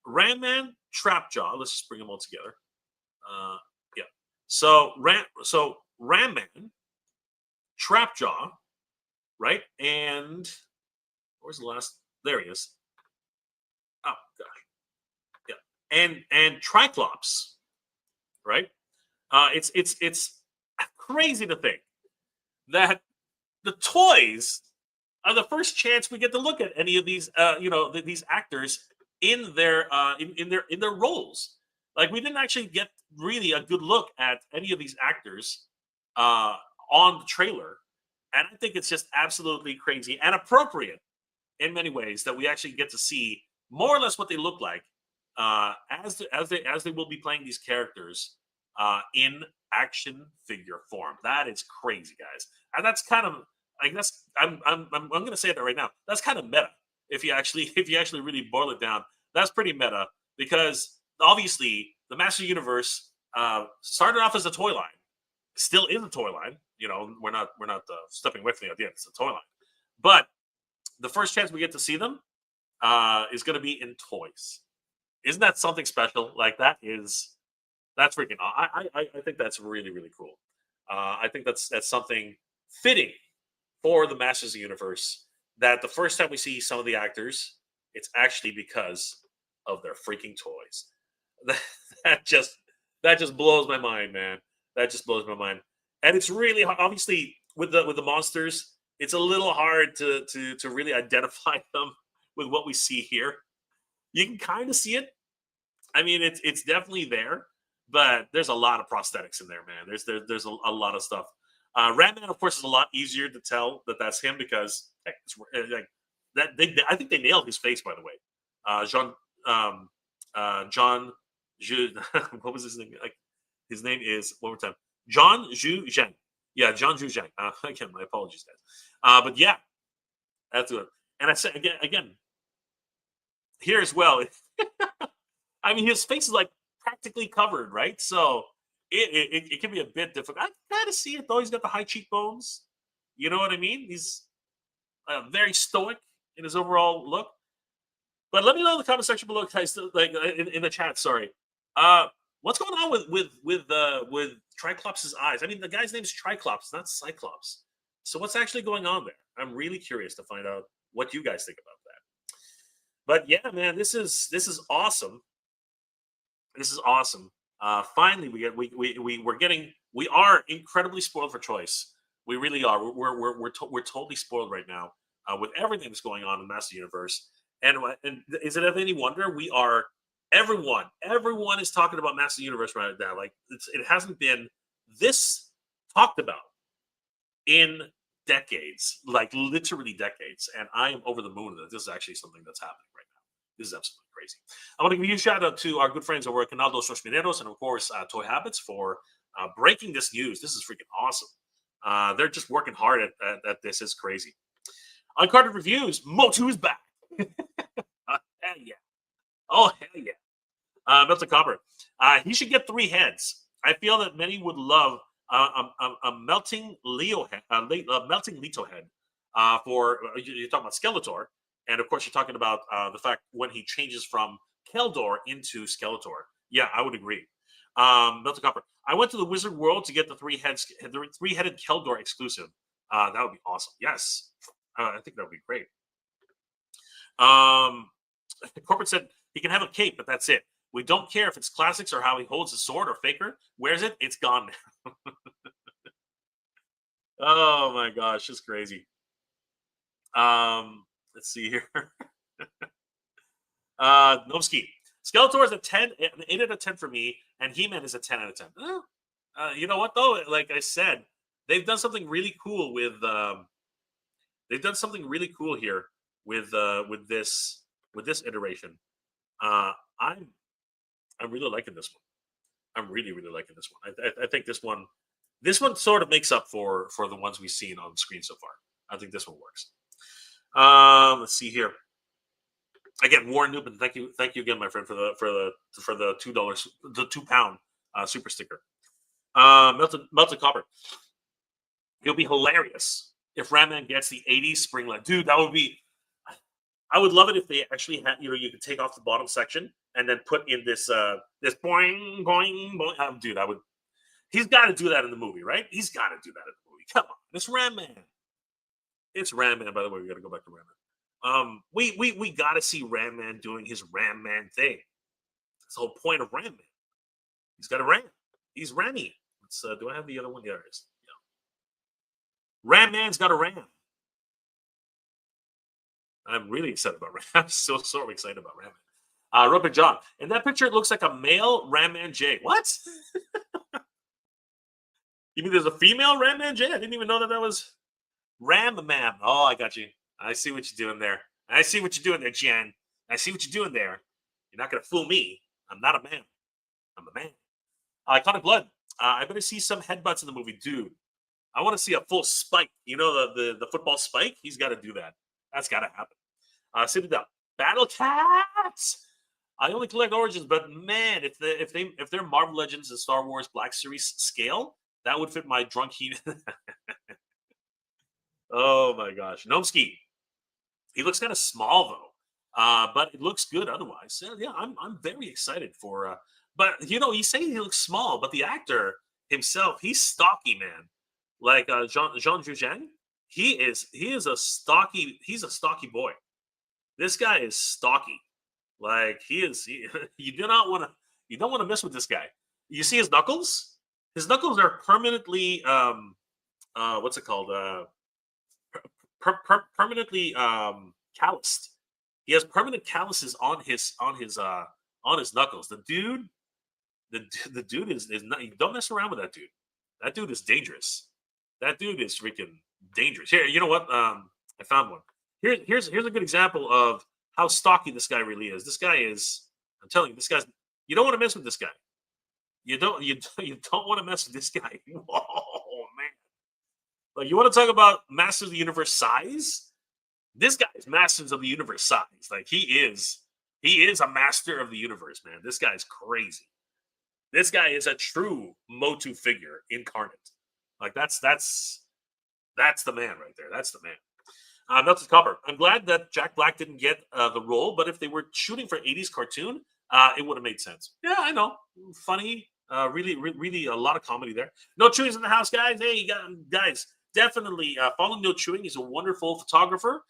[SPEAKER 1] Ram Man, Trapjaw. Let's just bring them all together. Yeah. So Ram Man, Trapjaw, right? And where's the last? There he is. Oh gosh. Yeah. And Triclops, right? It's crazy to think that the toys are the first chance we get to look at any of these these actors in their roles. Like, we didn't actually get really a good look at any of these actors on the trailer, and I think it's just absolutely crazy and appropriate in many ways that we actually get to see more or less what they look like as they will be playing these characters in action figure form. That is crazy, guys, and that's kind of, I guess, I'm going to say that right now. That's kind of meta if you actually really boil it down. That's pretty meta, because obviously the Master Universe started off as a toy line, still is a toy line. We're not stepping away from the idea. It's a toy line, but the first chance we get to see them is going to be in toys. Isn't that something special? Like, that's freaking. I think that's really really cool. I think that's something fitting for the Masters of the Universe, that the first time we see some of the actors, it's actually because of their freaking toys. That just blows my mind, man. That just blows my mind. And it's really obviously with the monsters, it's a little hard to really identify them with what we see here. You can kind of see it. I mean, it's definitely there, but there's a lot of prosthetics in there, man. There's a lot of stuff. Ram Man, of course, is a lot easier to tell that that's him, because like that. I think they nailed his face, by the way. John Zhu. What was his name? Like, his name is, one more time, John Zhu Zhang. Yeah, John Zhu Zhang. Again, my apologies, guys. But yeah, that's good. And I said again here as well. I mean, his face is like practically covered, right? So it can be a bit difficult. I kind of see it though. He's got the high cheekbones. You know what I mean? He's very stoic in his overall look. But let me know in the comment section below, guys. Like in the chat, sorry. What's going on with Triclops' eyes? I mean, the guy's name is Triclops, not Cyclops. So what's actually going on there? I'm really curious to find out what you guys think about that. But yeah, man, this is awesome. This is awesome. Finally, we are incredibly spoiled for choice. We really are. We're totally spoiled right now with everything that's going on in the Master Universe. And is it of any wonder? We are everyone is talking about Master Universe right now. Like it hasn't been this talked about in decades, like literally decades. And I am over the moon that this is actually something that's happening right now. This is absolutely crazy. I want to give you a shout out to our good friends over at Canal Rosmineiros and of course Toy Habits for breaking this news. This is freaking awesome. They're just working hard at this. It's crazy. Uncarded reviews. Motu is back. Hell yeah. Oh hell yeah. Melted Copper. He should get 3 heads. I feel that many would love a melting Leo head, melting Leto head. For you're talking about Skeletor, and of course you're talking about the fact when he changes from Keldor into Skeletor. Yeah, I would agree. Melted Copper. I went to the Wizard World to get the 3-headed Keldor exclusive. That would be awesome. Yes, I think that would be great. Corporate said he can have a cape, but that's it. We don't care if it's classics or how he holds his sword or Faker wears it. It's gone now. Oh my gosh, it's crazy. Let's see here. Novsky. Skeletor is a 10, an 8 out of 10 for me, and He-Man is a 10 out of 10. You know what though? Like I said, they've done something really cool with. They've done something really cool here with this iteration. I'm really liking this one. I'm really liking this one. I think this one sort of makes up for the ones we've seen on screen so far. I think this one works. Let's see here. Again, Warren Newman, thank you again, my friend, for the $2, the £2 super sticker. Melted Copper. It'll be hilarious if Ram-Man gets the 80s spring line. Dude, that would be. I would love it if they actually had, you could take off the bottom section and then put in this boing, boing, boing. Dude, I would. He's got to do that in the movie, right? He's got to do that in the movie. Come on, it's Ram-Man. It's Ram-Man. By the way, we got to go back to Ram-Man. We got to see Ram-Man doing his Ram-Man thing. That's the whole point of Ram-Man. He's got a ram. He's Rammy. Do I have the other one? There it is. Yeah. Ram-Man's got a ram. I'm really excited about Ram. I'm so excited about Ram-Man. Rupert John. In that picture, it looks like a male Ram-Man J. What? You mean there's a female Ram-Man J? I didn't even know that was Ram-Man. Oh, I got you. I see what you're doing there. I see what you're doing there, Jen. I see what you're doing there. You're not going to fool me. I'm not a man. I'm a man. Iconic Blood. I better see some headbutts in the movie. Dude, I want to see a full spike. You know, the football spike? He's got to do that. That's got to happen. Sit it down. Battle Cats. I only collect Origins, but man, if they're Marvel Legends and Star Wars Black Series scale, that would fit my drunk heat. Oh my gosh, Nomsky. He looks kind of small though, but it looks good otherwise. Yeah, I'm very excited for. But he's saying he looks small, but the actor himself, he's stocky, man. Like Jean Zhuzhen, he's a stocky boy. This guy is stocky. Like you don't want to mess with this guy. You see his knuckles? His knuckles are permanently what's it called? Permanently calloused. He has permanent calluses on his knuckles. The dude is not. Don't mess around with that dude. That dude is dangerous. That dude is freaking dangerous. Here, you know what? I found one. Here's a good example of how stocky this guy really is. This guy is, I'm telling you, this guy's, you don't want to mess with this guy. You don't want to mess with this guy. Whoa, man. Like, you want to talk about Masters of the Universe size? This guy is Masters of the Universe size. Like, he is a master of the universe, man. This guy's crazy. This guy is a true Motu figure incarnate. Like, that's the man right there. That's the man. Melted Copper. I'm glad that Jack Black didn't get the role, but if they were shooting for 80s cartoon, it would have made sense. Yeah, I know. Funny. Really a lot of comedy there. No Chewing's in the house, guys. Hey, you got, guys, definitely follow No Chewing. He's a wonderful photographer.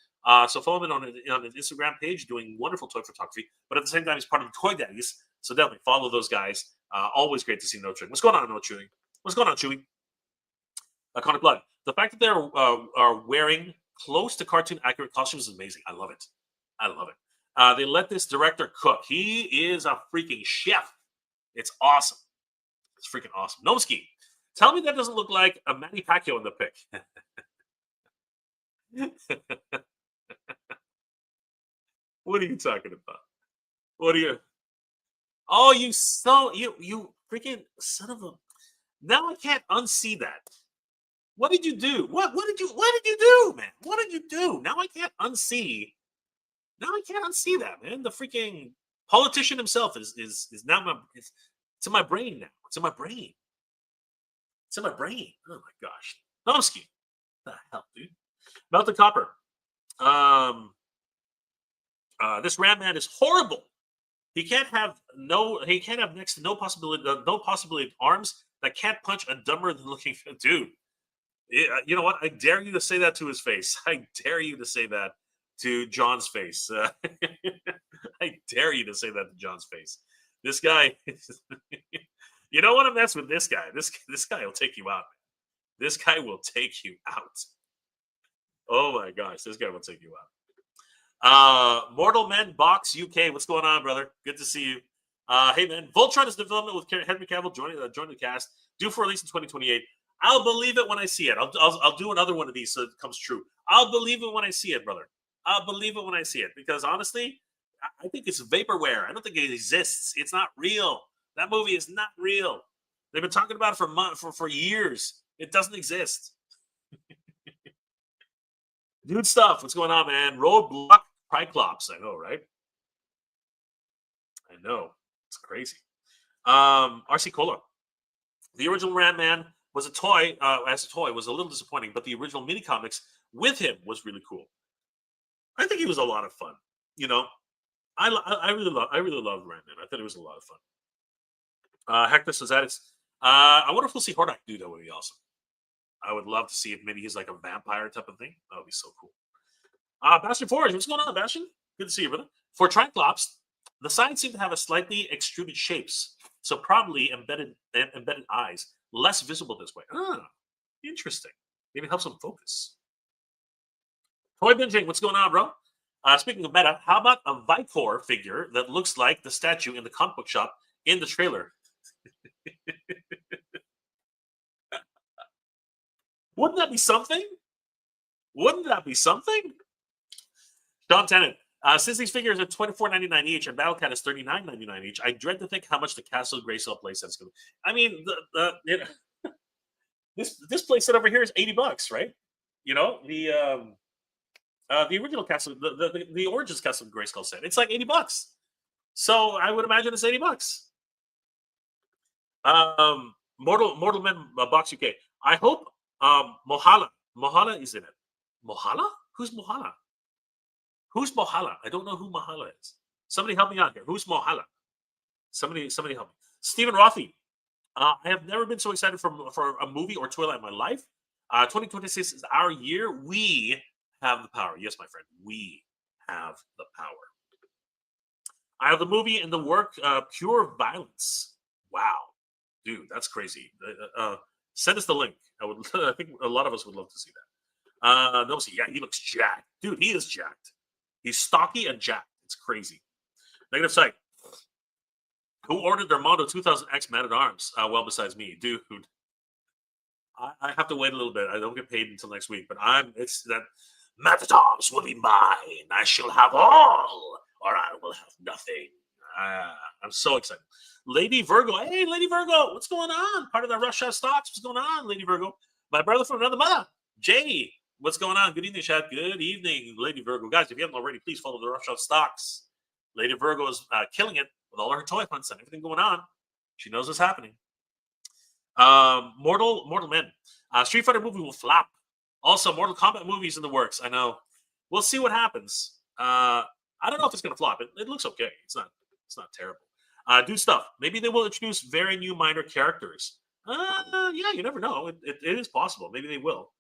[SPEAKER 1] So follow him on his Instagram page, doing wonderful toy photography. But at the same time, he's part of the Toy Daddies. So definitely follow those guys. Always great to see No Chewing. What's going on, No Chewing? What's going on, Chewing? Iconic Blood. The fact that they're are wearing close to cartoon accurate costumes is amazing. I love it. I love it. They let this director cook. He is a freaking chef. It's awesome. It's freaking awesome. Nomski, tell me that doesn't look like a Manny Pacquiao in the pic. What are you talking about? What are you? Oh, you freaking son of a! Now I can't unsee that. What did you do? What did you do, man? What did you do? Now I can't unsee. Now I can't unsee that, man. The freaking politician himself is now it's in my brain now. It's in my brain. It's in my brain. Oh my gosh. Nomsky. What the hell, dude? Melted Copper. This Ram Man is horrible. He can't have next to no possibility of arms that can't punch a dumber than looking dude. You know what? I dare you to say that to his face. I dare you to say that to John's face. I dare you to say that to John's face. This guy, you don't want to mess with this guy. This guy will take you out. This guy will take you out. Oh my gosh, this guy will take you out. Mortal Men Box UK. What's going on, brother? Good to see you. Hey man, Voltron is development with Henry Cavill joining the cast. Due for release in 2028. I'll believe it when I see it. I'll do another one of these so it comes true. I'll believe it when I see it, brother. I'll believe it when I see it, because honestly, I think it's vaporware. I don't think it exists. It's not real. That movie is not real. They've been talking about it for years. It doesn't exist. Dude stuff. What's going on, man? Roadblock Triclops. I know, right? I know. It's crazy. RC Cola. The original Ram Man was a toy. As a toy, was a little disappointing, but the original mini comics with him was really cool. I think he was a lot of fun. You know, I really love Ram Man. I thought it was a lot of fun. Hector says that it's. I wonder if we'll see Hordak do that. Would be awesome. I would love to see if maybe he's like a vampire type of thing. That would be so cool. Bastion Forge, what's going on, Bastion? Good to see you, brother. For Triclops, the sides seem to have a slightly extruded shapes, so probably embedded eyes, less visible this way. Interesting. Maybe it helps them focus. Toy binging, what's going on, bro? Speaking of meta, how about a Vicor figure that looks like the statue in the comic book shop in the trailer? Wouldn't that be something? Wouldn't that be something? Sean Tennant. Since these figures are $24.99 each and Battlecat is $39.99 each, I dread to think how much the Castle Grayskull playset is going to. I mean, this playset over here is $80, right? You know, the original Castle, the Origins Castle Grayskull set, it's like $80. So I would imagine it's $80. Mortal Men Box UK. I hope Mohala is in it. Mohala? Who's Mohala? Who's Mohala? I don't know who Mohala is. Somebody help me out here. Who's Mohala? Somebody help me. Stephen Rothy. I have never been so excited for a movie or toy line in my life. 2026 is our year. We have the power. Yes, my friend. We have the power. I have the movie and the work, Pure Violence. Wow. Dude, that's crazy. Send us the link. I think a lot of us would love to see that. No, see, yeah, he looks jacked. Dude, he is jacked. He's stocky and jacked. It's crazy. Negative Sight. Who ordered their Mondo 2000X Man-at-Arms? Well, besides me. Dude, I have to wait a little bit. I don't get paid until next week. But Matadors will be mine. I shall have all, or I will have nothing. I'm so excited. Lady Virgo. Hey, Lady Virgo. What's going on? Part of the Rush Hour Stocks. What's going on, Lady Virgo? My brother from another mother, Jay. What's going on? Good evening, chat. Good evening, Lady Virgo. Guys, if you haven't already, please follow the Rush Hour Stocks. Lady Virgo is killing it with all her toy hunts and everything going on. She knows what's happening. Mortal Men. Street Fighter movie will flop. Also, Mortal Kombat movies in the works. I know. We'll see what happens. I don't know if it's gonna flop. It looks okay. It's not terrible. Do stuff. Maybe they will introduce very new minor characters. Yeah, you never know. It is possible. Maybe they will.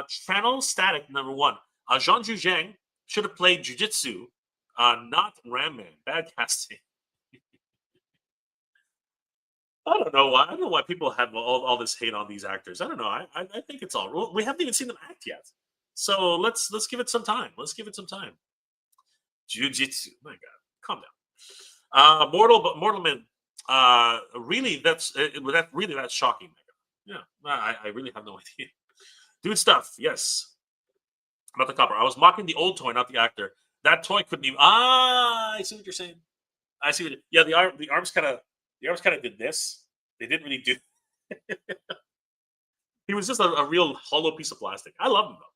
[SPEAKER 1] Channel Static #1. Zhang Zhuzhang should have played Jiu-Jitsu, not Ram Man. Bad casting. I don't know why. I don't know why people have all this hate on these actors. I don't know. I think it's all. We haven't even seen them act yet. So let's give it some time. Let's give it some time. Jiu-Jitsu. My God, calm down. Mortal Men. Really, that's shocking. Yeah, I really have no idea. Dude stuff. Yes. About the copper. I was mocking the old toy, not the actor. That toy couldn't even. I see what you're saying. I see what. Yeah, the arms kind of. The arms kind of did this. They didn't really do. He was just a real hollow piece of plastic. I love him though.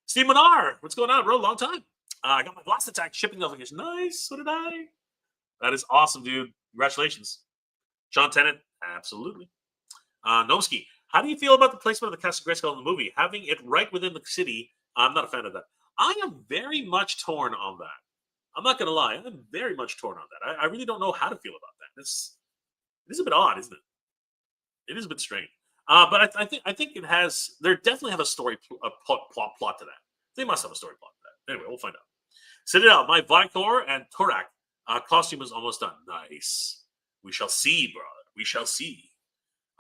[SPEAKER 1] Steve Menard, what's going on, bro? Long time. I got my Blast Attack shipping notification. Nice. So did I. That is awesome, dude. Congratulations. Sean Tennant, absolutely. Nomsky, how do you feel about the placement of the Castle Grayskull in the movie? Having it right within the city, I'm not a fan of that. I am very much torn on that. I'm not going to lie. I'm very much torn on that. I really don't know how to feel about that. It is a bit odd, isn't it? It is a bit strange. But I think it has. They definitely have a story plot to that. They must have a story plot to that. Anyway, we'll find out. Send it out. My Vicor and Torak costume is almost done. Nice. We shall see, brother. We shall see.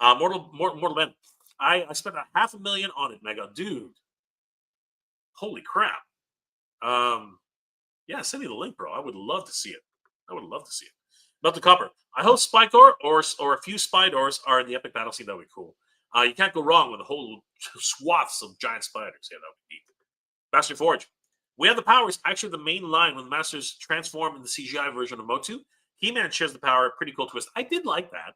[SPEAKER 1] Mortal Men. I spent $500,000 on it, Mega dude. Holy crap. Yeah, send me the link, bro. I would love to see it. I would love to see it. About the copper. I hope Spycore or a few spy doors are in the epic battle scene. That would be cool. You can't go wrong with a whole swaths of giant spiders. Yeah, that would be neat. Master Forge. We have the powers. Actually, the main line when the Masters transform in the CGI version of Motu, He-Man shares the power. Pretty cool twist. I did like that.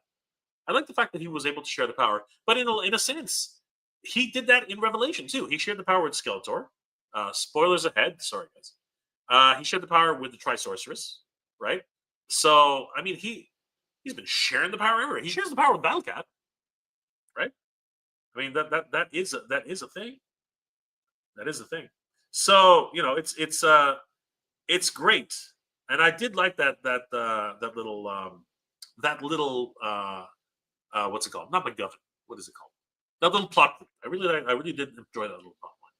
[SPEAKER 1] I like the fact that he was able to share the power. But in a sense, he did that in Revelation too. He shared the power with Skeletor. Spoilers ahead. Sorry, guys. He shared the power with the Tri-Sorceress, right? So, I mean, he's been sharing the power everywhere. He shares the power with Battlecat, right? I mean, that is a thing. That is a thing. So, you know, it's great, and I did like that little what's it called? Not MacGuffin. What is it called? That little plot. I really did enjoy that little plot line.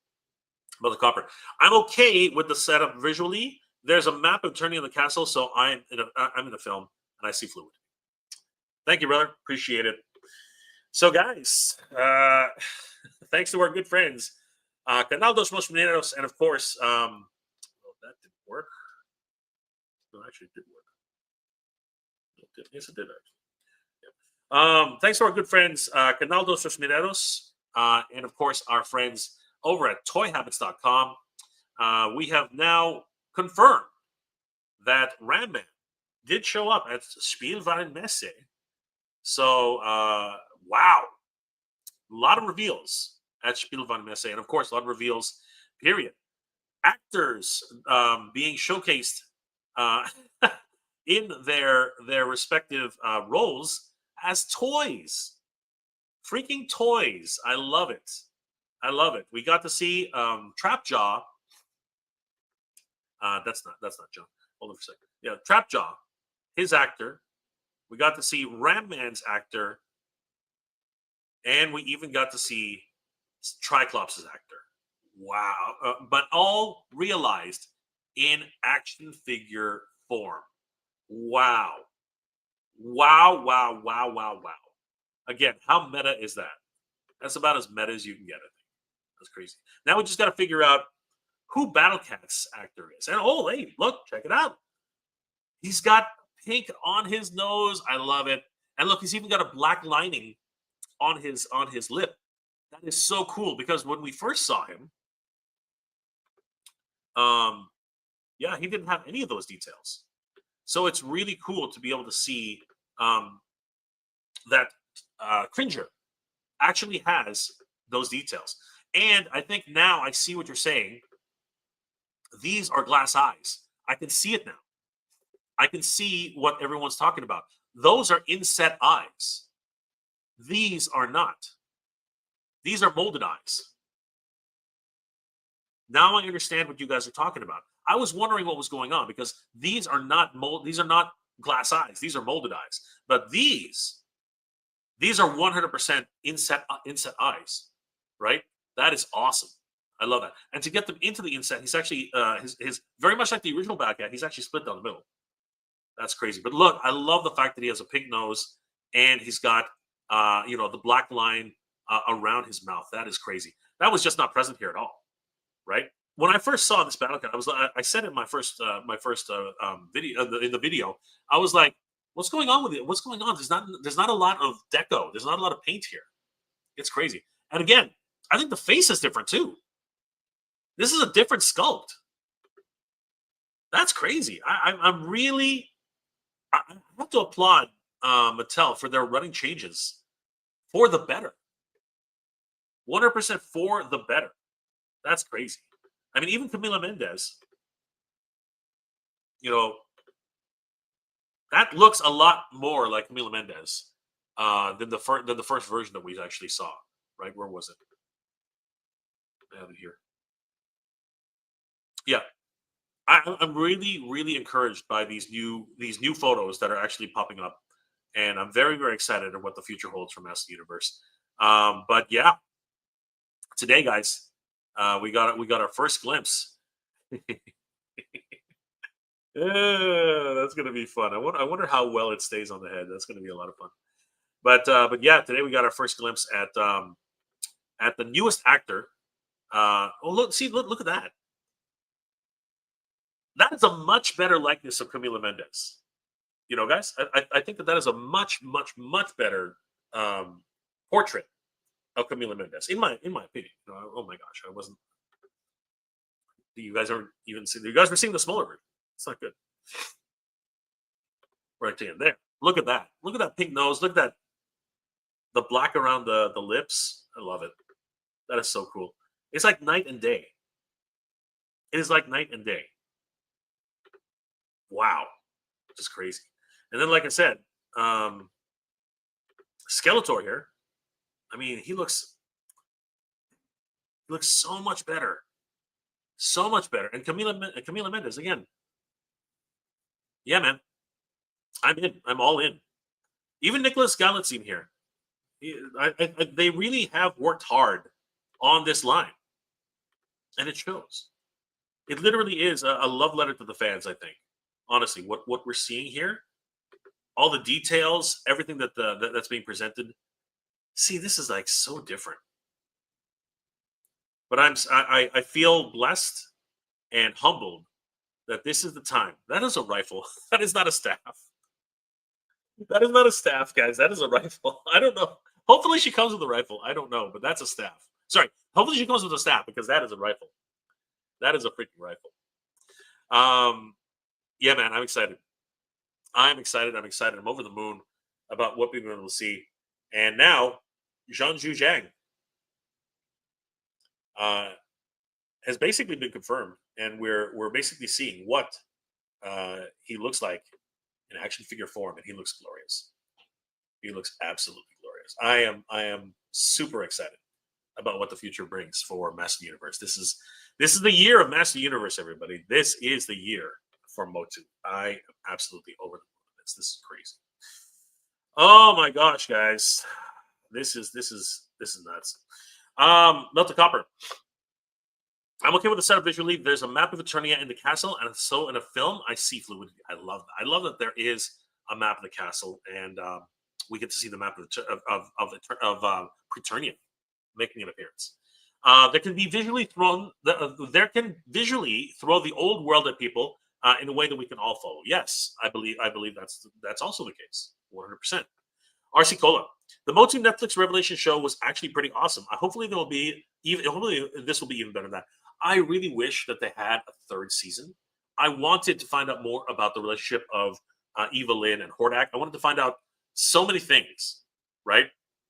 [SPEAKER 1] About the copper. I'm okay with the setup visually. There's a map of turning in the castle, so I'm in a film and I see fluid. Thank you, brother. Appreciate it. So, guys, thanks to our good friends, Canal dos Rosmineiros, and of course, that didn't work. No, actually, it did work. Yes, it did actually. Yeah. Thanks to our good friends, Canal dos Rosmineiros, and of course, our friends over at ToyHabits.com. We have now confirmed that Ram Man did show up at Spielwarenmesse. So, wow. A lot of reveals at Spielwarenmesse. And, of course, a lot of reveals, period. Actors being showcased in their respective roles as toys. Freaking toys. I love it. I love it. We got to see Trapjaw. That's not John. Hold on for a second. Yeah, Trapjaw, his actor. We got to see Ram Man's actor, and we even got to see Triclops' actor. Wow! But all realized in action figure form. Wow! Wow! Wow! Wow! Wow! Wow! Again, how meta is that? That's about as meta as you can get. I think that's crazy. Now we just got to figure out who Battlecat's actor is. And oh, hey, look, check it out. He's got pink on his nose. I love it. And look, he's even got a black lining on his lip. That is so cool because when we first saw him, Yeah, he didn't have any of those details. So it's really cool to be able to see that Cringer actually has those details. And I think now I see what you're saying. These are glass eyes. I can see it now. I can see what everyone's talking about. Those are inset eyes. These are not. These are molded eyes. Now I understand what you guys are talking about. I was wondering what was going on because these are not these are not glass eyes. These are molded eyes. But these are 100% inset eyes, right? That is awesome. I love that. And to get them into the inset, he's actually his very much like the original bad guy. He's actually split down the middle. That's crazy. But look, I love the fact that he has a pink nose and he's got the black line around his mouth. That is crazy. That was just not present here at all, right? When I first saw this battle cat, I said in my first video in the video, I was like, "What's going on with it? What's going on? There's not a lot of deco. There's not a lot of paint here. It's crazy." And again, I think the face is different too. This is a different sculpt. That's crazy. I'm really. I have to applaud Mattel for their running changes for the better. 100% for the better. That's crazy. I mean, even Camila Mendes, that looks a lot more like Camila Mendes than the first version that we actually saw. Right? Where was it? I have it here. Yeah, I'm really, really encouraged by these new photos that are actually popping up, and I'm very, very excited at what the future holds for Master Universe. But yeah, today, guys, we got our first glimpse. Yeah, that's gonna be fun. I wonder how well it stays on the head. That's gonna be a lot of fun. But yeah, today we got our first glimpse at the newest actor. Look at that. That is a much better likeness of Camila Mendes. Guys, I think that is a much, much, much better portrait of Camila Mendes, in my opinion. Oh my gosh, I wasn't. You guys aren't even seeing. You guys were seeing the smaller version. It's not good. Right there. Look at that. Look at that pink nose. Look at that. The black around the lips. I love it. That is so cool. It's like night and day. It is like night and day. Wow, just crazy. And then, like I said, Skeletor here. I mean, he looks so much better, so much better. And Camila Mendes again. Yeah, man, I'm in. I'm all in. Even Nicholas Galitzine here. They really have worked hard on this line, and it shows. It literally is a love letter to the fans. I think. Honestly, what we're seeing here, all the details, everything that's being presented. See, this is like so different. But I feel blessed and humbled that this is the time. That is a rifle. That is not a staff. That is not a staff, guys. That is a rifle. I don't know. Hopefully she comes with a rifle. I don't know, but that's a staff. Sorry. Hopefully she comes with a staff because that is a rifle. That is a freaking rifle. Yeah, man, I'm excited. I'm excited. I'm over the moon about what we've been able to see. And now, Zhang Zhang has basically been confirmed, and we're basically seeing what he looks like in action figure form, and he looks glorious. He looks absolutely glorious. I am super excited about what the future brings for Master Universe. This is the year of Master Universe, everybody. This is the year for Motu. I am absolutely over the moon with this. This is crazy. Oh my gosh, guys. This is nuts. Melted Copper. I'm okay with the setup visually. There's a map of Eternia in the castle, and so in a film, I see fluidity. I love that. I love that there is a map of the castle, and we get to see the map of Preternia making an appearance. There can visually throw the old world at people in a way that we can all follow. Yes, I believe that's also the case, 100%. RC Cola. The Motu Netflix Revelation show was actually pretty awesome. Hopefully this will be even better than that. I really wish that they had a third season. I wanted to find out more about the relationship of Eva Lynn and Hordak. I wanted to find out so many things, right?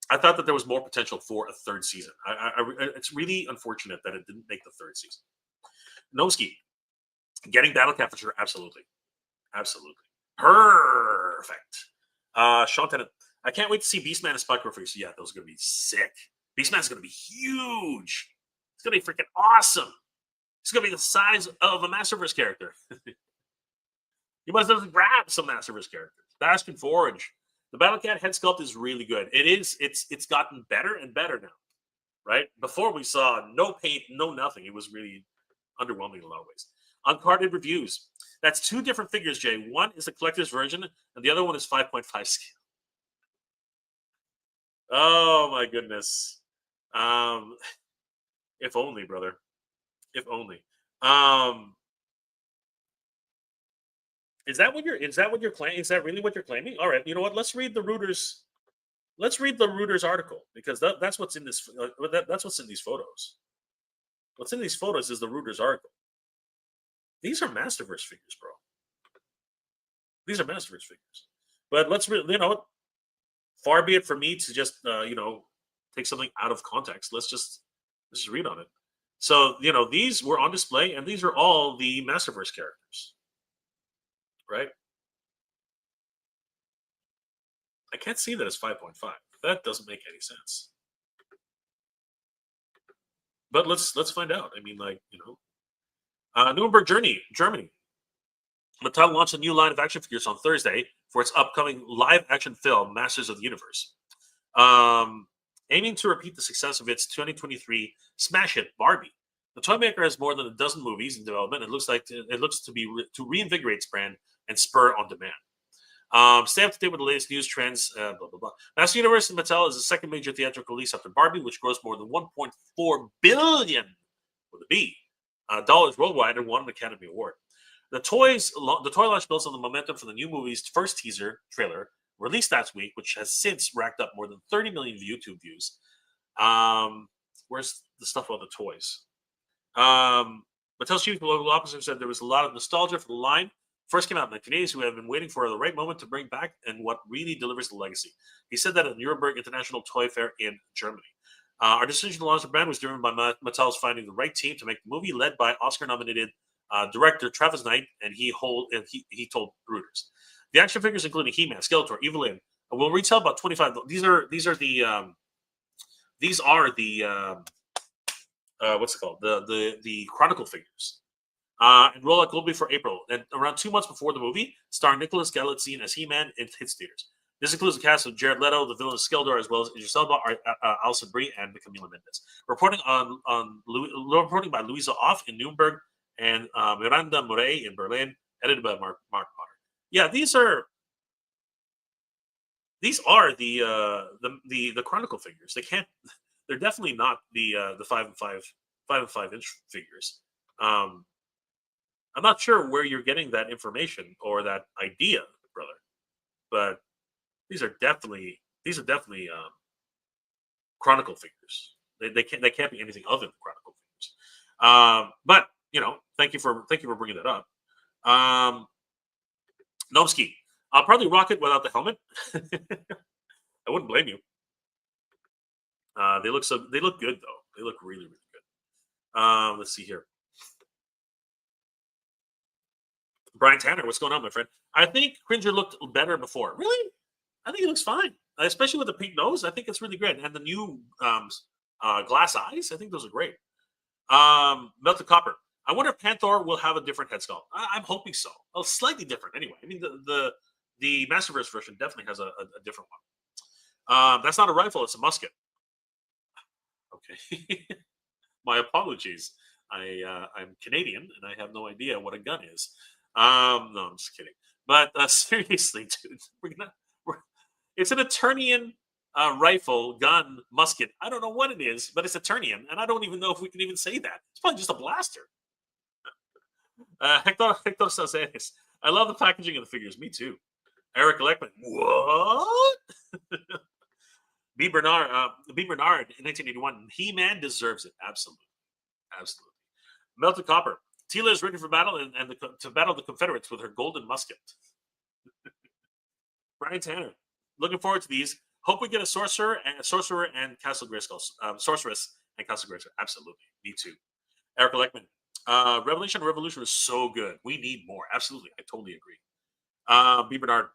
[SPEAKER 1] I thought that there was more potential for a third season. It's really unfortunate that it didn't make the third season. Noski, getting Battle Cat for sure. Absolutely. Absolutely. Perfect. Sean Tennant, I can't wait to see Beastman and Spike figures. Yeah, those are going to be sick. Beastman's going to be huge. It's going to be freaking awesome. It's going to be the size of a Masterverse character. You must have to grab some Masterverse characters. Bastion Forge. The Battle Cat head sculpt is really good. It's gotten better and better now, right? Before we saw no paint, no nothing. It was really underwhelming in a lot of ways. Uncarded reviews. That's two different figures, Jay. One is the collector's version, and the other one is 5.5 scale. Oh my goodness. If only, brother. If only. Is that what you're claiming? Is that really what you're claiming? All right, you know what? Let's read the Reuters. Let's read the Reuters article because that's what's in this. That's what's in these photos. What's in these photos is the Reuters article. These are Masterverse figures, bro. These are Masterverse figures. But let's you know what? Far be it for me to just take something out of context. Let's just read on it. So these were on display, and these are all the Masterverse characters. Right? I can't see that as 5.5. That doesn't make any sense. But let's find out. I mean, Nuremberg Germany. Mattel launched a new line of action figures on Thursday for its upcoming live-action film, Masters of the Universe. Aiming to repeat the success of its 2023 smash hit, Barbie. The toy maker has more than a dozen movies in development. It looks to to reinvigorate its brand and spur on demand. Stay up to date with the latest news trends. Blah blah blah. Master Universe and Mattel is the second major theatrical release after Barbie, which grossed more than 1.4 billion with a B dollars worldwide and won an Academy Award. The toy launch builds on the momentum from the new movie's first teaser trailer released last week, which has since racked up more than 30 million YouTube views. Where's the stuff about the toys? Mattel's chief global officer said there was a lot of nostalgia for the line. First came out in the Canadians who have been waiting for the right moment to bring back and what really delivers the legacy. He said that at Nuremberg International Toy Fair in Germany. Our decision to launch the brand was driven by Mattel's finding the right team to make the movie, led by Oscar-nominated director Travis Knight, and he told Reuters. The action figures, including He-Man, Skeletor, Evil Lynn, will retail about $25. These are the what's it called? The Chronicle figures. And roll out globally for April, and around 2 months before the movie, starring Nicholas Galitzine as He-Man, it hits theaters. This includes a cast of Jared Leto, the villain Skeletor, as well as Idris Elba, Alison Brie, and Camila Mendes. Reporting by Louisa Off in Nuremberg and Miranda Murray in Berlin, edited by Mark Potter. Yeah, these are the Chronicle figures. They're definitely not the 5.5 inch figures. I'm not sure where you're getting that information or that idea, brother, but these are definitely Chronicle figures. They can't be anything other than Chronicle figures. But thank you for bringing that up. Nomsky, I'll probably rock it without the helmet. I wouldn't blame you. They look good though. They look really, really good. Let's see here. Brian Tanner, what's going on, my friend? I think Cringer looked better before. Really? I think he looks fine, especially with the pink nose. I think it's really great, and the new glass eyes. I think those are great. Melted Copper. I wonder if Panther will have a different head sculpt. I'm hoping so. Well, slightly different, anyway. I mean, the Masterverse version definitely has a different one. That's not a rifle; it's a musket. Okay. My apologies. I'm Canadian, and I have no idea what a gun is. No, I'm just kidding. But seriously, dude, it's an Eternian rifle, gun, musket. I don't know what it is, but it's Eternian, and I don't even know if we can even say that. It's probably just a blaster. Hector Sazeres. I love the packaging of the figures. Me too. Eric Leckman. What? B. Bernard in 1981. He-Man deserves it. Absolutely. Melted Copper. Tila is ready for battle to battle the Confederates with her golden musket. Brian Tanner. Looking forward to these. Hope we get a sorcerer and Castle Grayskull. Sorceress and Castle Grayskull. Absolutely. Me too. Erica Leckman. Revelation and Revolution is so good. We need more. Absolutely. I totally agree. B. Bernard.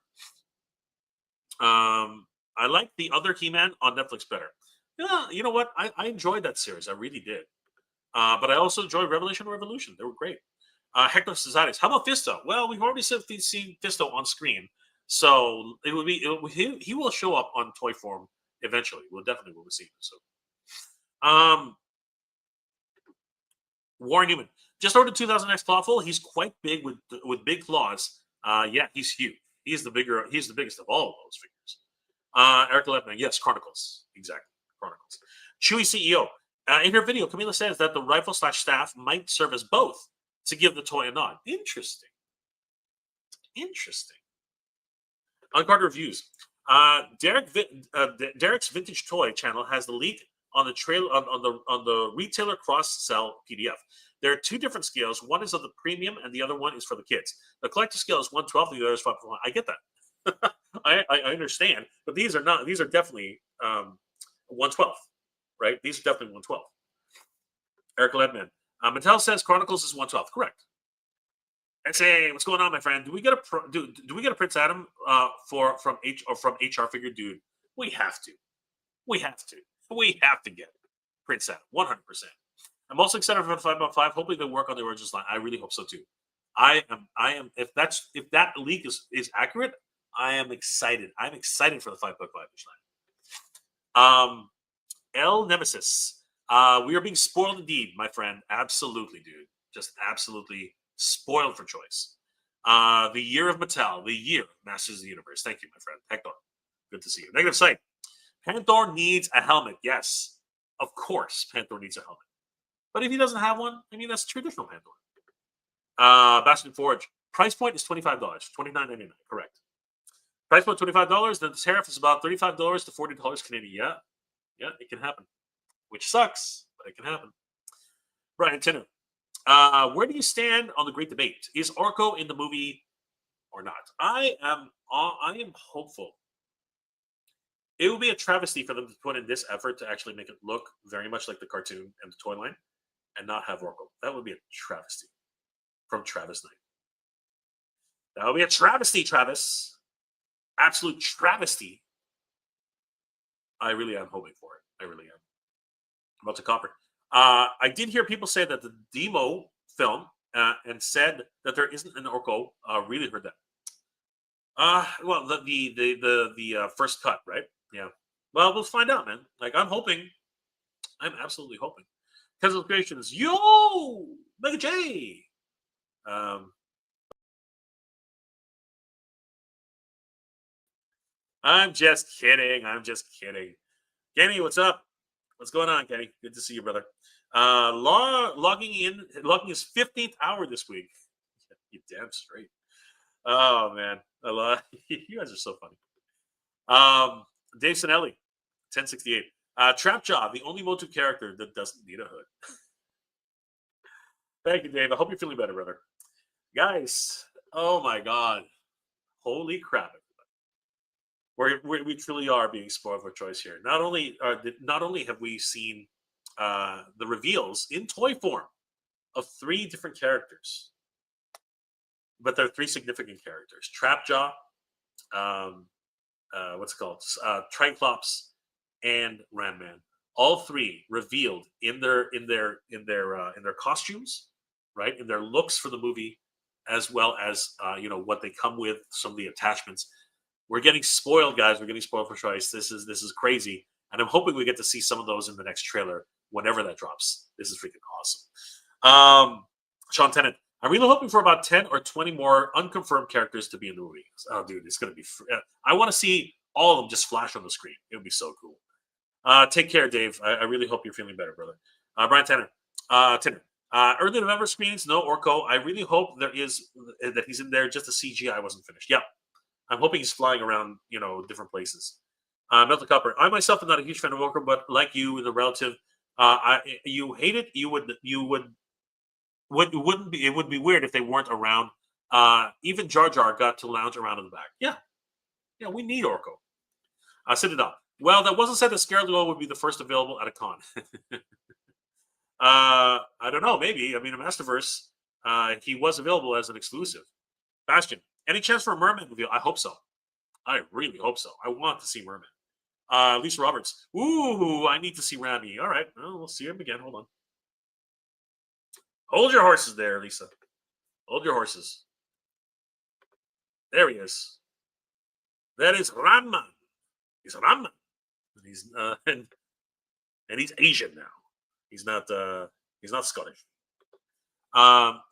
[SPEAKER 1] I like the other He-Man on Netflix better. Yeah, you know what? I enjoyed that series. I really did. But I also enjoyed Revelation and Revolution. They were great. Hector Cesares. How about Fisto? Well, we've already seen Fisto on screen. So he will show up on toy form eventually. We'll definitely see him. So, Warren Newman just ordered 2000X Clawful. He's quite big with big claws. Yeah, he's huge. He's the biggest of all of those figures. Eric Levman, yes, Chronicles, exactly, Chronicles. Chewy CEO. In her video, Camila says that the rifle/staff might serve as both to give the toy a nod. Interesting. Uncard reviews. Derek's Vintage Toy channel has the leak on the trail on the retailer cross sell PDF. There are two different scales. One is of the premium, and the other one is for the kids. The collector scale is 1/12, the other is 5/1. I get that. I understand, but these are not. These are definitely 1/12, right? These are definitely 1/12. Eric Ledman. Mattel says Chronicles is 1/12. Correct. Hey, what's going on, my friend? Do we get a Prince Adam from HR figure, dude? We have to get Prince Adam 100%. I'm also excited for the 5x5. Hopefully they work on the origins line. I really hope so too. I am. If that leak is accurate, I am excited. I'm excited for the 5x5 line. L Nemesis. We are being spoiled indeed, my friend. Absolutely, dude. Just absolutely spoiled for choice. The year of Mattel, the year of Masters of the Universe. Thank you, my friend. Hector, good to see you. Negative Sight. Panther needs a helmet. Yes, of course, Panther needs a helmet. But if he doesn't have one, I mean, that's traditional Panther. Bastion Forge. Price point is $25, $29.99. Correct. Price point $25. Then the tariff is about $35 to $40 Canadian. Yeah, it can happen. Which sucks, but it can happen. Brian Tinner. Where do you stand on the great debate? Is Orko in the movie or not? I am hopeful. It would be a travesty for them to put in this effort to actually make it look very much like the cartoon and the toy line and not have Orko. That would be a travesty from Travis Knight. That would be a travesty, Travis. Absolute travesty. I really am hoping for it. I really am. About to Copper. I did hear people say that the demo film and said that there isn't an Orko. Really heard that. Well, the first cut, right? Yeah. Well, we'll find out, man. Like, I'm hoping. I'm absolutely hoping. Casual Creations. Yo! Mega J! I'm just kidding. Kenny, what's up? What's going on, Kenny? Good to see you, brother. Logging his 15th hour this week. You damn straight. Oh man, you guys are so funny. Dave Sinelli, 1068. Trapjaw, the only Motu character that doesn't need a hood. Thank you, Dave. I hope you're feeling better, brother. Guys, oh my God, holy crap! We truly are being spoiled for choice here. Not only have we seen the reveals in toy form of 3 different characters, but they're 3 significant characters: Trapjaw, what's it called, Triclops, and Ramman. All 3 revealed in their costumes, right, in their looks for the movie, as well as what they come with, some of the attachments. We're getting spoiled, guys. We're getting spoiled for choice. This is crazy, and I'm hoping we get to see some of those in the next trailer whenever that drops. This is freaking awesome. Sean Tennant. I'm really hoping for about 10 or 20 more unconfirmed characters to be in the movie. Oh, dude, it's gonna be. I want to see all of them just flash on the screen. It would be so cool. Take care, Dave. I really hope you're feeling better, brother. Brian Tanner. Tanner. Early November screenings. No Orko. I really hope that he's in there. Just the CGI wasn't finished. Yeah. I'm hoping he's flying around, different places. Melted Copper. I myself am not a huge fan of Orko, but like you, the relative, you hate it. You would it would be weird if they weren't around. Even Jar Jar got to lounge around in the back. Yeah, we need Orko. Sit it up. Well, that wasn't said that Scarlet Duo would be the first available at a con. I don't know. Maybe. I mean, a Masterverse, he was available as an exclusive. Bastion, any chance for a Merman reveal? I hope so. I really hope so. I want to see Merman. Lisa Roberts. Ooh, I need to see Rami. All right. Well, we'll see him again. Hold on. Hold your horses there, Lisa. Hold your horses. There he is. That is Raman. He's Raman. And he's and he's Asian now. He's not Scottish.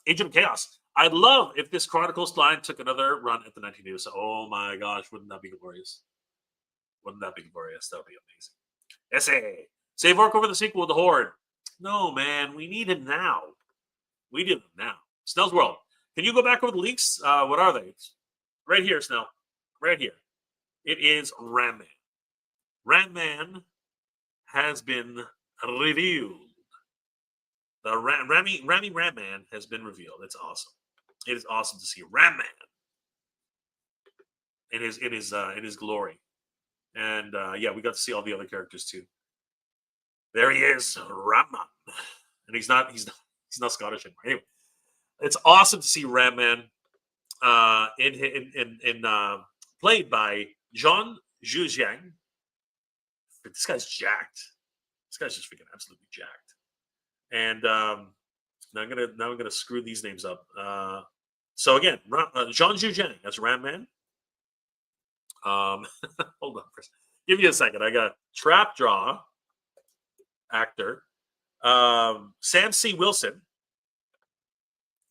[SPEAKER 1] Agent of Chaos. I'd love if this Chronicles line took another run at the 1980s. Oh my gosh, wouldn't that be glorious? Wouldn't that be glorious? That would be amazing. Essay. Save Orc over the sequel with the Horde. No, man, we need him now. We need him now. Snell's World. Can you go back over the leaks? What are they? Right here, Snell. Right here. It is Ram Man. Ram Man has been revealed. The Rami Ram Man has been revealed. It's awesome. It is awesome to see Ram Man in his glory. And yeah, we got to see all the other characters too. There he is, Raman, and he's not Scottish anymore. Anyway, it's awesome to see Ram Man played by John Zhujiang. This guy's jacked. This guy's just freaking absolutely jacked. And now I'm gonna screw these names up. So again, John Zhujiang, that's Ram Man. Hold on for a second. Give me a second. I got Trap Jaw actor, Sam C. Wilson.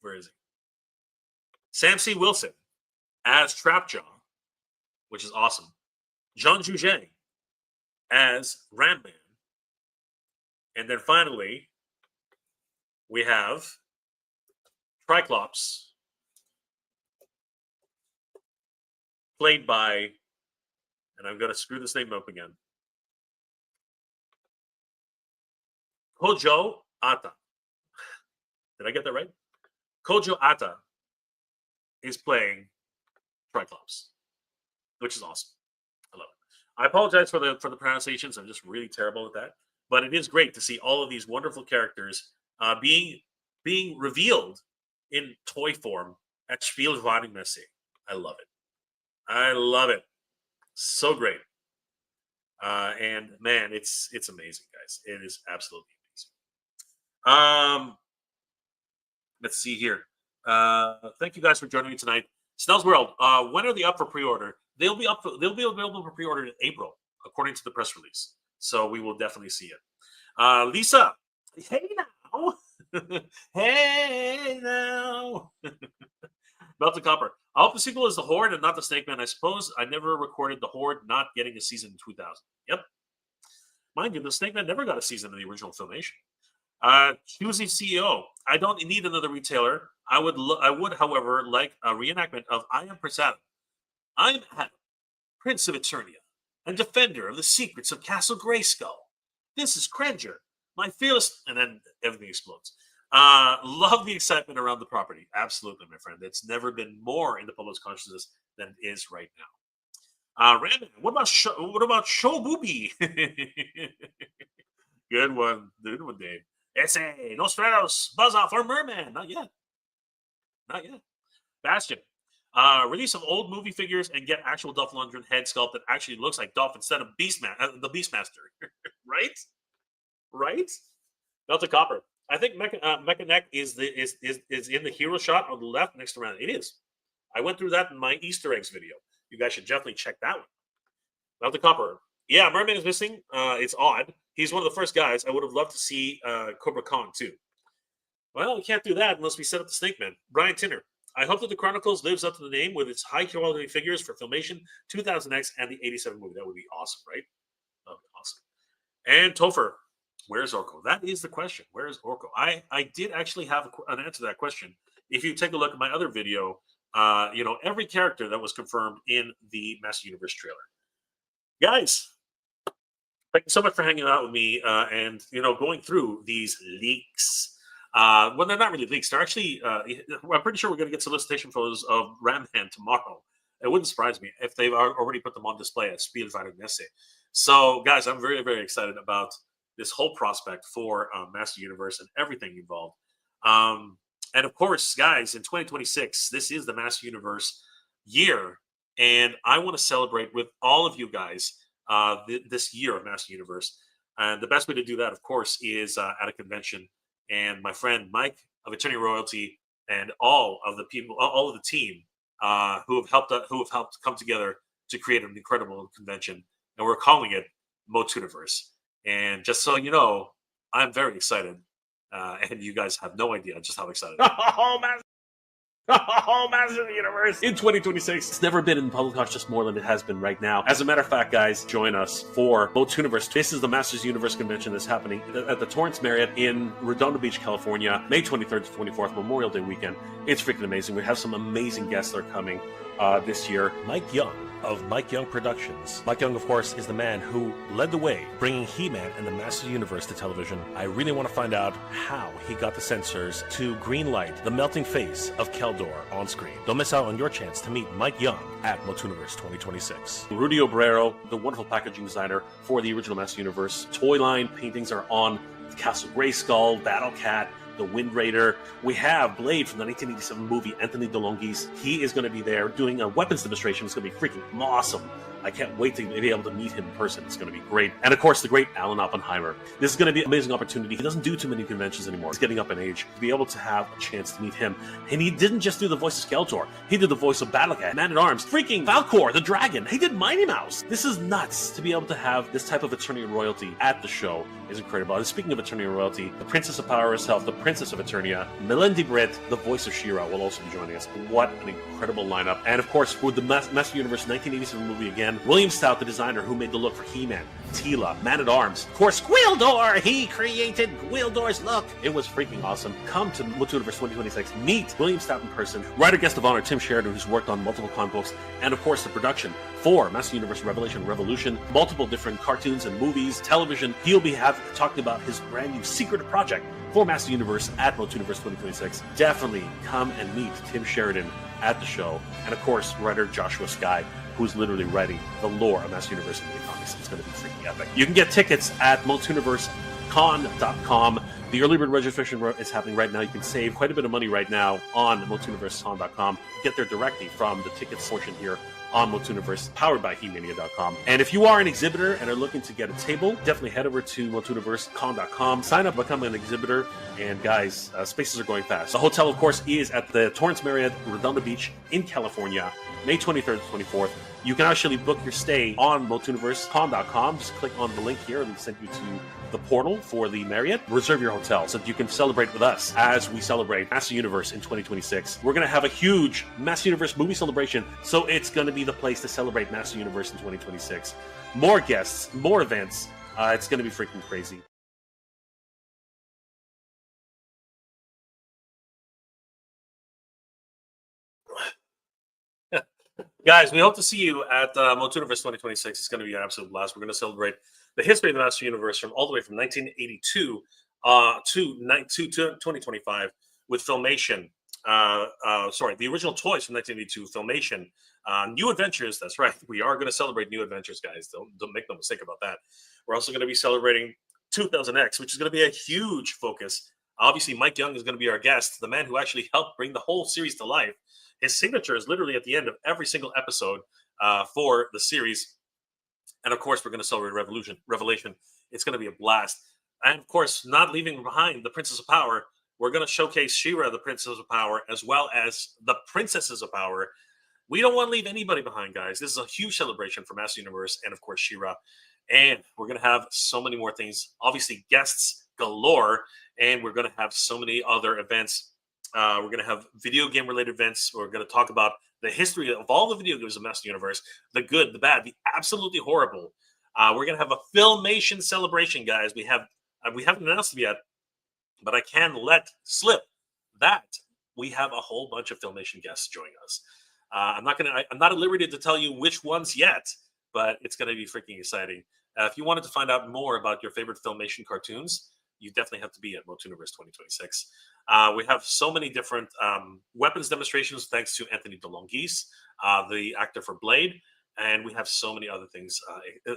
[SPEAKER 1] Where is he? Sam C. Wilson as Trapjaw, which is awesome. John Zhujiang as Ram Man. And then finally, we have Triclops, played by, and I'm going to screw this name up again, Kojo Ata. Did I get that right? Kojo Ata is playing Triclops, which is awesome. I love it. I apologize for the pronunciations. I'm just really terrible at that. But it is great to see all of these wonderful characters being revealed in toy form at Spielwarenmesse. I love it. I love it. So great. And man, it's amazing, guys. It is absolutely amazing. Let's see here. Thank you guys for joining me tonight. Snell's World. When are they up for pre-order? They'll be available for pre-order in April, according to the press release. So we will definitely see it. Lisa, hey now, hey now. Melted Copper. I hope the sequel is the Horde and not the Snake Man. I suppose I never recorded the Horde not getting a season in 2000. Yep. Mind you, the Snake Man never got a season in the original Filmation. Choosy CEO. I don't need another retailer. I would, however, like a reenactment of I Am Prasadam. I am Adam, Prince of Eternia, and defender of the secrets of Castle Grayskull. This is Krenger, my fearless, and then everything explodes. Love the excitement around the property. Absolutely, my friend. It's never been more in the public's consciousness than it is right now. Random, what about Shobubi? Good one, Dave. Essay, Nostrados, Buzz Off, or Merman. Not yet. Bastion. Release some old movie figures and get actual Dolph Lundgren head sculpt that actually looks like Dolph instead of the Beastmaster. Right? Delta Copper. I think Mecha Neck is in the hero shot on the left next to Random. It is. I went through that in my Easter eggs video. You guys should definitely check that one. Delta Copper. Yeah, Merman is missing. It's odd. He's one of the first guys. I would have loved to see Cobra Kong too. Well, we can't do that unless we set up the Snake Man. Brian Tinner. I hope that the Chronicles lives up to the name with its high quality figures for Filmation, 2000X, and the 87 movie. That would be awesome, right? That would be awesome. And Topher, where's Orko? That is the question. Where is Orko? I did actually have an answer to that question. If you take a look at my other video, every character that was confirmed in the Master Universe trailer. Guys, thank you so much for hanging out with me and going through these leaks. Well, they're not really leaks. They're actually, I'm pretty sure we're going to get solicitation photos of Ramhand tomorrow. It wouldn't surprise me if they've already put them on display at Spielwarenmesse. So, guys, I'm very, very excited about this whole prospect for Master Universe and everything involved. Um, and of course, guys, in 2026, this is the Master Universe year, and I want to celebrate with all of you guys this year of Master Universe. And the best way to do that, of course, is at a convention. And my friend Mike of Eternity Royalty and all of the people, all of the team who have helped come together to create an incredible convention, and we're calling it Motuniverse. And just so you know, I'm very excited, and you guys have no idea just how excited. Oh, man. Oh, Master of the Universe in 2026. It's never been in public just more than it has been right now. As a matter of fact, guys, join us for Motuniverse. This is the Masters Universe convention that's happening at the Torrance Marriott in Redondo Beach, California, May 23rd to 24th, Memorial Day weekend. It's freaking amazing. We have some amazing guests that are coming this year. Mike Young of Mike Young Productions. Mike Young, of course, is the man who led the way bringing He-Man and the Masters Universe to television. I really want to find out how he got the censors to greenlight the melting face of Keldor on screen. Don't miss out on your chance to meet Mike Young at Motuniverse 2026. Rudy Obrero, the wonderful packaging designer for the original Masters Universe toy line. Paintings are on Castle Grayskull, Battle Cat, the Wind Raider. We have Blade from the 1987 movie, Anthony DeLongis. He is going to be there doing a weapons demonstration. It's going to be freaking awesome. I can't wait to be able to meet him in person. It's going to be great. And of course, the great Alan Oppenheimer. This is going to be an amazing opportunity. He doesn't do too many conventions anymore. He's getting up in age. To be able to have a chance to meet him. And he didn't just do the voice of Skeletor. He did the voice of Battlecat, Man-at-Arms, freaking Falcor, the Dragon. He did Mighty Mouse. This is nuts. To be able to have this type of Eternity royalty at the show is incredible. And speaking of Eternity royalty, the Princess of Power herself, the Princess of Eternia, Melindy Britt, the voice of She-Ra, will also be joining us. What an incredible lineup. And of course, with the Master Universe 1987 movie again, William Stout, the designer who made the look for He-Man, Teela, Man-at-Arms, of course, Gwildor! He created Gwildor's look! It was freaking awesome. Come to Motuniverse 2026. Meet William Stout in person. Writer guest of honor, Tim Sheridan, who's worked on multiple comic books, and of course, the production for Master Universe Revelation Revolution, multiple different cartoons and movies, television. He'll be talking about his brand new secret project for Master Universe at Motuniverse 2026. Definitely come and meet Tim Sheridan at the show. And of course, writer Joshua Skye, who's literally writing the lore of Master Universe in the comics. It's going to be freaking epic. You can get tickets at MotuniverseCon.com. The early bird registration is happening right now. You can save quite a bit of money right now on MotuniverseCon.com. Get there directly from the tickets portion here on Motuniverse, powered by He-Mania.com. And if you are an exhibitor and are looking to get a table, definitely head over to MotuniverseCon.com. Sign up, become an exhibitor, and guys, spaces are going fast. The hotel, of course, is at the Torrance Marriott, Redondo Beach in California, May 23rd to 24th. You can actually book your stay on MotuniverseCon.com. Just click on the link here and send you to the portal for the Marriott. Reserve your hotel so that you can celebrate with us as we celebrate Master Universe in 2026. We're going to have a huge Master Universe movie celebration, so it's going to be the place to celebrate Master Universe in 2026. More guests, more events. It's going to be freaking crazy. Guys, we hope to see you at Motuniverse 2026. It's going to be an absolute blast. We're going to celebrate the history of the Master Universe from all the way from 1982 to 2025 with Filmation. The original toys from 1982, Filmation. New Adventures, that's right. We are going to celebrate New Adventures, guys. Don't make no mistake about that. We're also going to be celebrating 2000X, which is going to be a huge focus. Obviously, Mike Young is going to be our guest, the man who actually helped bring the whole series to life. His signature is literally at the end of every single episode for the series. And of course, we're going to celebrate Revelation. It's going to be a blast. And of course, not leaving behind the Princess of Power, we're going to showcase She-Ra, the Princess of Power, as well as the Princesses of Power. We don't want to leave anybody behind, guys. This is a huge celebration for Master Universe and, of course, She-Ra. And we're going to have so many more things. Obviously, guests galore. And we're going to have so many other events. We're going to have video game related events. We're going to talk about the history of all the video games of Master Universe, the good, the bad, the absolutely horrible. We're going to have a Filmation celebration, guys. We haven't announced it yet, but I can let slip that we have a whole bunch of Filmation guests joining us. I'm not at liberty to tell you which ones yet, but it's going to be freaking exciting. If you wanted to find out more about your favorite Filmation cartoons, you definitely have to be at Multiverse 2026. We have so many different weapons demonstrations thanks to Anthony DeLongis, the actor for Blade, and we have so many other things,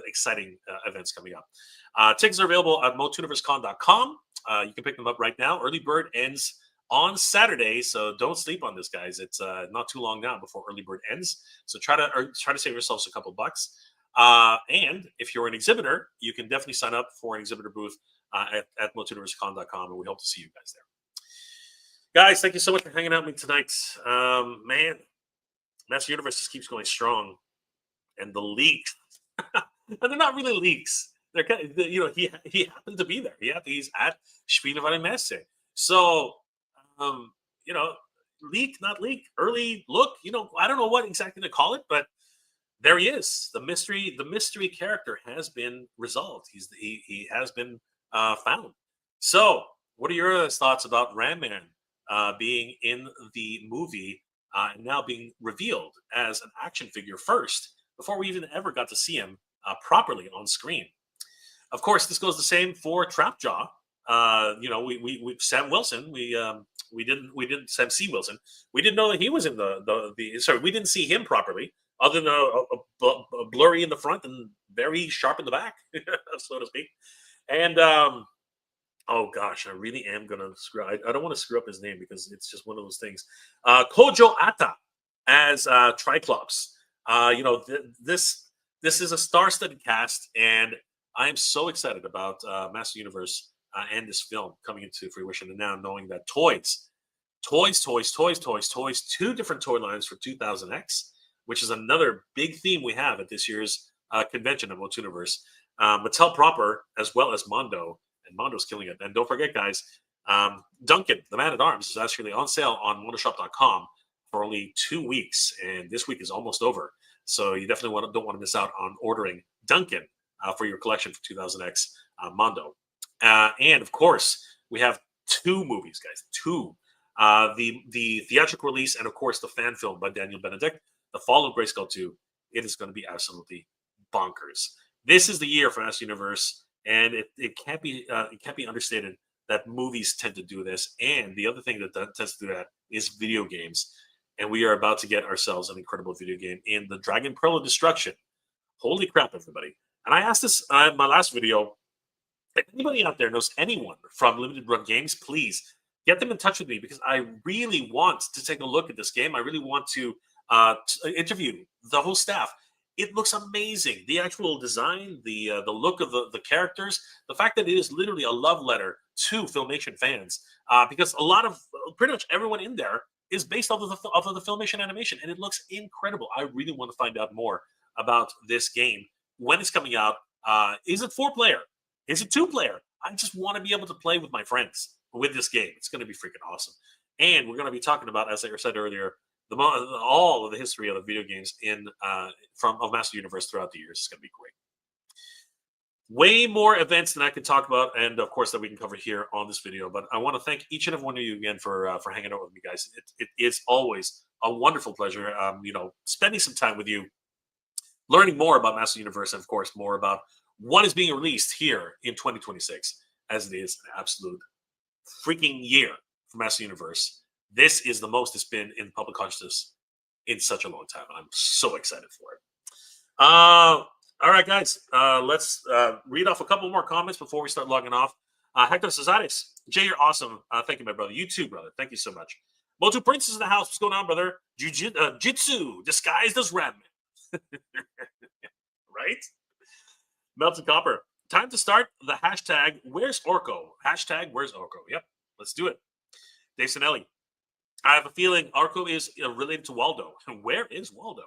[SPEAKER 1] exciting events coming up. Tickets are available at multiverseCon.com. You can pick them up right now. Early bird ends on Saturday, so don't sleep on this, guys. It's not too long now before early bird ends, so try to save yourselves a couple bucks. And if you're an exhibitor, you can definitely sign up for an exhibitor booth at multiversecon.com, and we hope to see you guys there. Guys, thank you so much for hanging out with me tonight. Man, Master Universe just keeps going strong, and the leaks, and they're not really leaks. They're kind of, he happened to be there. He's at Spielwarenmesse. So, leak, not leak, early look. I don't know what exactly to call it, but there he is. The mystery character has been resolved. He has been found. So, what are your thoughts about Ram Man being in the movie and now being revealed as an action figure first, before we even ever got to see him properly on screen? Of course, this goes the same for Trapjaw. We Sam Wilson. We didn't Sam C. Wilson. We didn't know that he was in sorry, we didn't see him properly, other than a blurry in the front and very sharp in the back, so to speak. And oh gosh, I really am gonna screw. I don't want to screw up his name because it's just one of those things. Kojo Ata as Triclops. This is a star-studded cast, and I am so excited about Master Universe and this film coming into fruition. And now knowing that toys, two different toy lines for 2000X, which is another big theme we have at this year's convention of Multiverse. Mattel proper, as well as Mondo, and Mondo's killing it. And don't forget, guys, Duncan, the Man at Arms, is actually on sale on mondoshop.com for only 2 weeks, and this week is almost over. So you definitely don't want to miss out on ordering Duncan for your collection for 2000X Mondo. And of course, we have 2 movies, guys. 2. The theatrical release, and of course the fan film by Daniel Benedict, The Fall of Grayskull 2. It is going to be absolutely bonkers. This is the year for Master Universe, and it can't be understated that movies tend to do this. And the other thing that tends to do that is video games. And we are about to get ourselves an incredible video game in the Dragon Pearl of Destruction. Holy crap, everybody. And I asked this in my last video, if anybody out there knows anyone from Limited Run Games, please get them in touch with me, because I really want to take a look at this game. I really want to interview the whole staff. It looks amazing. The actual design, the look of the characters, the fact that it is literally a love letter to Filmation fans, because pretty much everyone in there is based off of the Filmation animation, and it looks incredible. I really want to find out more about this game, when it's coming out. Is it 4-player? Is it 2-player? I just want to be able to play with my friends with this game. It's going to be freaking awesome. And we're going to be talking about, as I said earlier, all of the history of the video games of Master Universe throughout the years. It's going to be great. Way more events than I could talk about, and of course that we can cover here on this video. But I want to thank each and every one of you again for hanging out with me, guys. It is always a wonderful pleasure, spending some time with you, learning more about Master Universe, and of course more about what is being released here in 2026, as it is an absolute freaking year for Master Universe. This is the most it's been in public consciousness in such a long time. I'm so excited for it. All right, guys, let's read off a couple more comments before we start logging off. Hector Cesares, Jay, you're awesome. Thank you, my brother. You too, brother. Thank you so much. Motu Prince is in the house. What's going on, brother? Jitsu disguised as Ram. Right? Melted Copper. Time to start the hashtag Where's Orko? Hashtag Where's Orko? Yep, let's do it. Dave Sinelli. I have a feeling Orko is related to Waldo. Where is Waldo?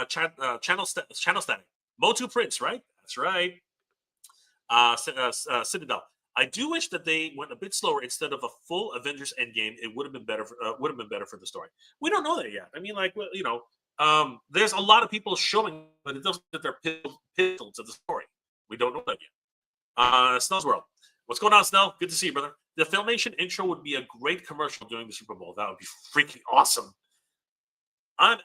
[SPEAKER 1] Channel Static. Motu Prince, right? That's right. Citadel. I do wish that they went a bit slower instead of a full Avengers Endgame. It would have been better. Would have been better for the story. We don't know that yet. I mean, there's a lot of people showing, but it doesn't that they're pivotal to the story. We don't know that yet. Snell's World. What's going on, Snell? Good to see you, brother. The Filmation intro would be a great commercial during the Super Bowl. That would be freaking awesome. I'm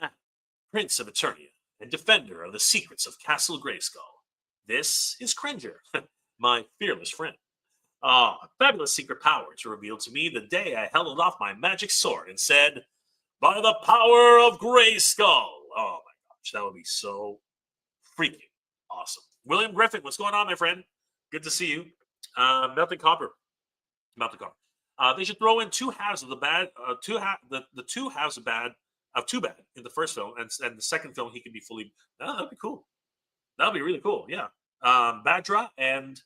[SPEAKER 1] Prince of Eternia and defender of the secrets of Castle Grayskull. This is Cringer, my fearless friend.
[SPEAKER 2] A fabulous secret power to reveal to me the day I held off my magic sword and said, "By the power of Grayskull." Oh my gosh, that would be so freaking awesome. William Griffin, what's going on, my friend? Good to see you. Melting Copper. Melting Copper. They should throw in two halves of the bad, the two halves of two bad in the first film, and the second film he can be fully. Oh, that'd be cool. That'd be really cool. Yeah. Badra and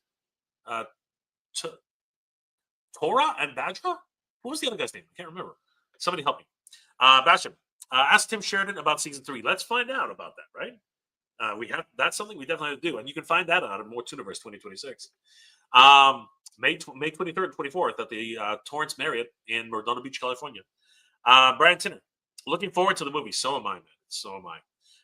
[SPEAKER 2] Torah and Badra. What was the other guy's name? I can't remember. Somebody help me. Bastion. Ask Tim Sheridan about season 3. Let's find out about that, right? That's something we definitely have to do, and you can find that out of More Tooniverse 2026. May 23rd and 24th at the Torrance Marriott in Redondo Beach, California. Brian Tinner, looking forward to the movie. So am I, man. So am I.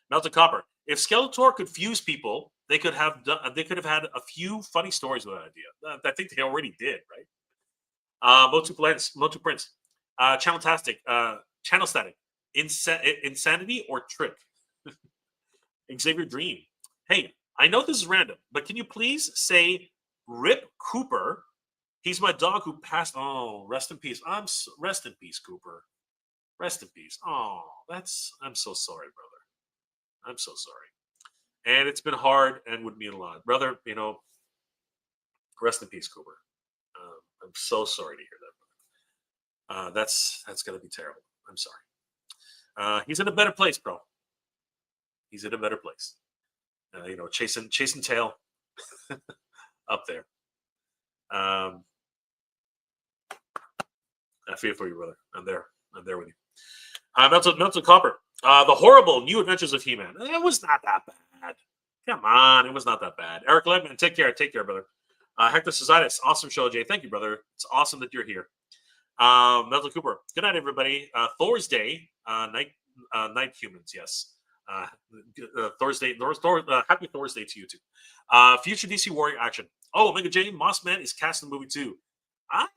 [SPEAKER 2] Melted Copper. If Skeletor could fuse people, they could have had a few funny stories with that idea. I think they already did, right? Motu Prince. Channel-tastic. Channel Static. Insanity or Trick? Xavier Dream. Hey, I know this is random, but can you please say Rip Cooper? He's my dog who passed. Oh, rest in peace. Rest in peace, Cooper. Rest in peace. Oh, I'm so sorry, brother. I'm so sorry. And it's been hard and would mean a lot. Brother, rest in peace, Cooper. I'm so sorry to hear that, brother. That's going to be terrible. I'm sorry. He's in a better place, bro. He's in a better place. Chasing tail up there. I feel for you, brother. I'm there with you. Melted Copper. The horrible New Adventures of He-Man. It was not that bad. Come on, it was not that bad. Eric Ledman, take care, brother. Hector Cesaris, awesome show, Jay. Thank you, brother. It's awesome that you're here. Melted Cooper. Good night, everybody. Thursday night humans. Yes. Thursday. Happy Thursday to you too. Future DC Warrior action. Oh, Omega J, Moss Man is cast in the movie too. I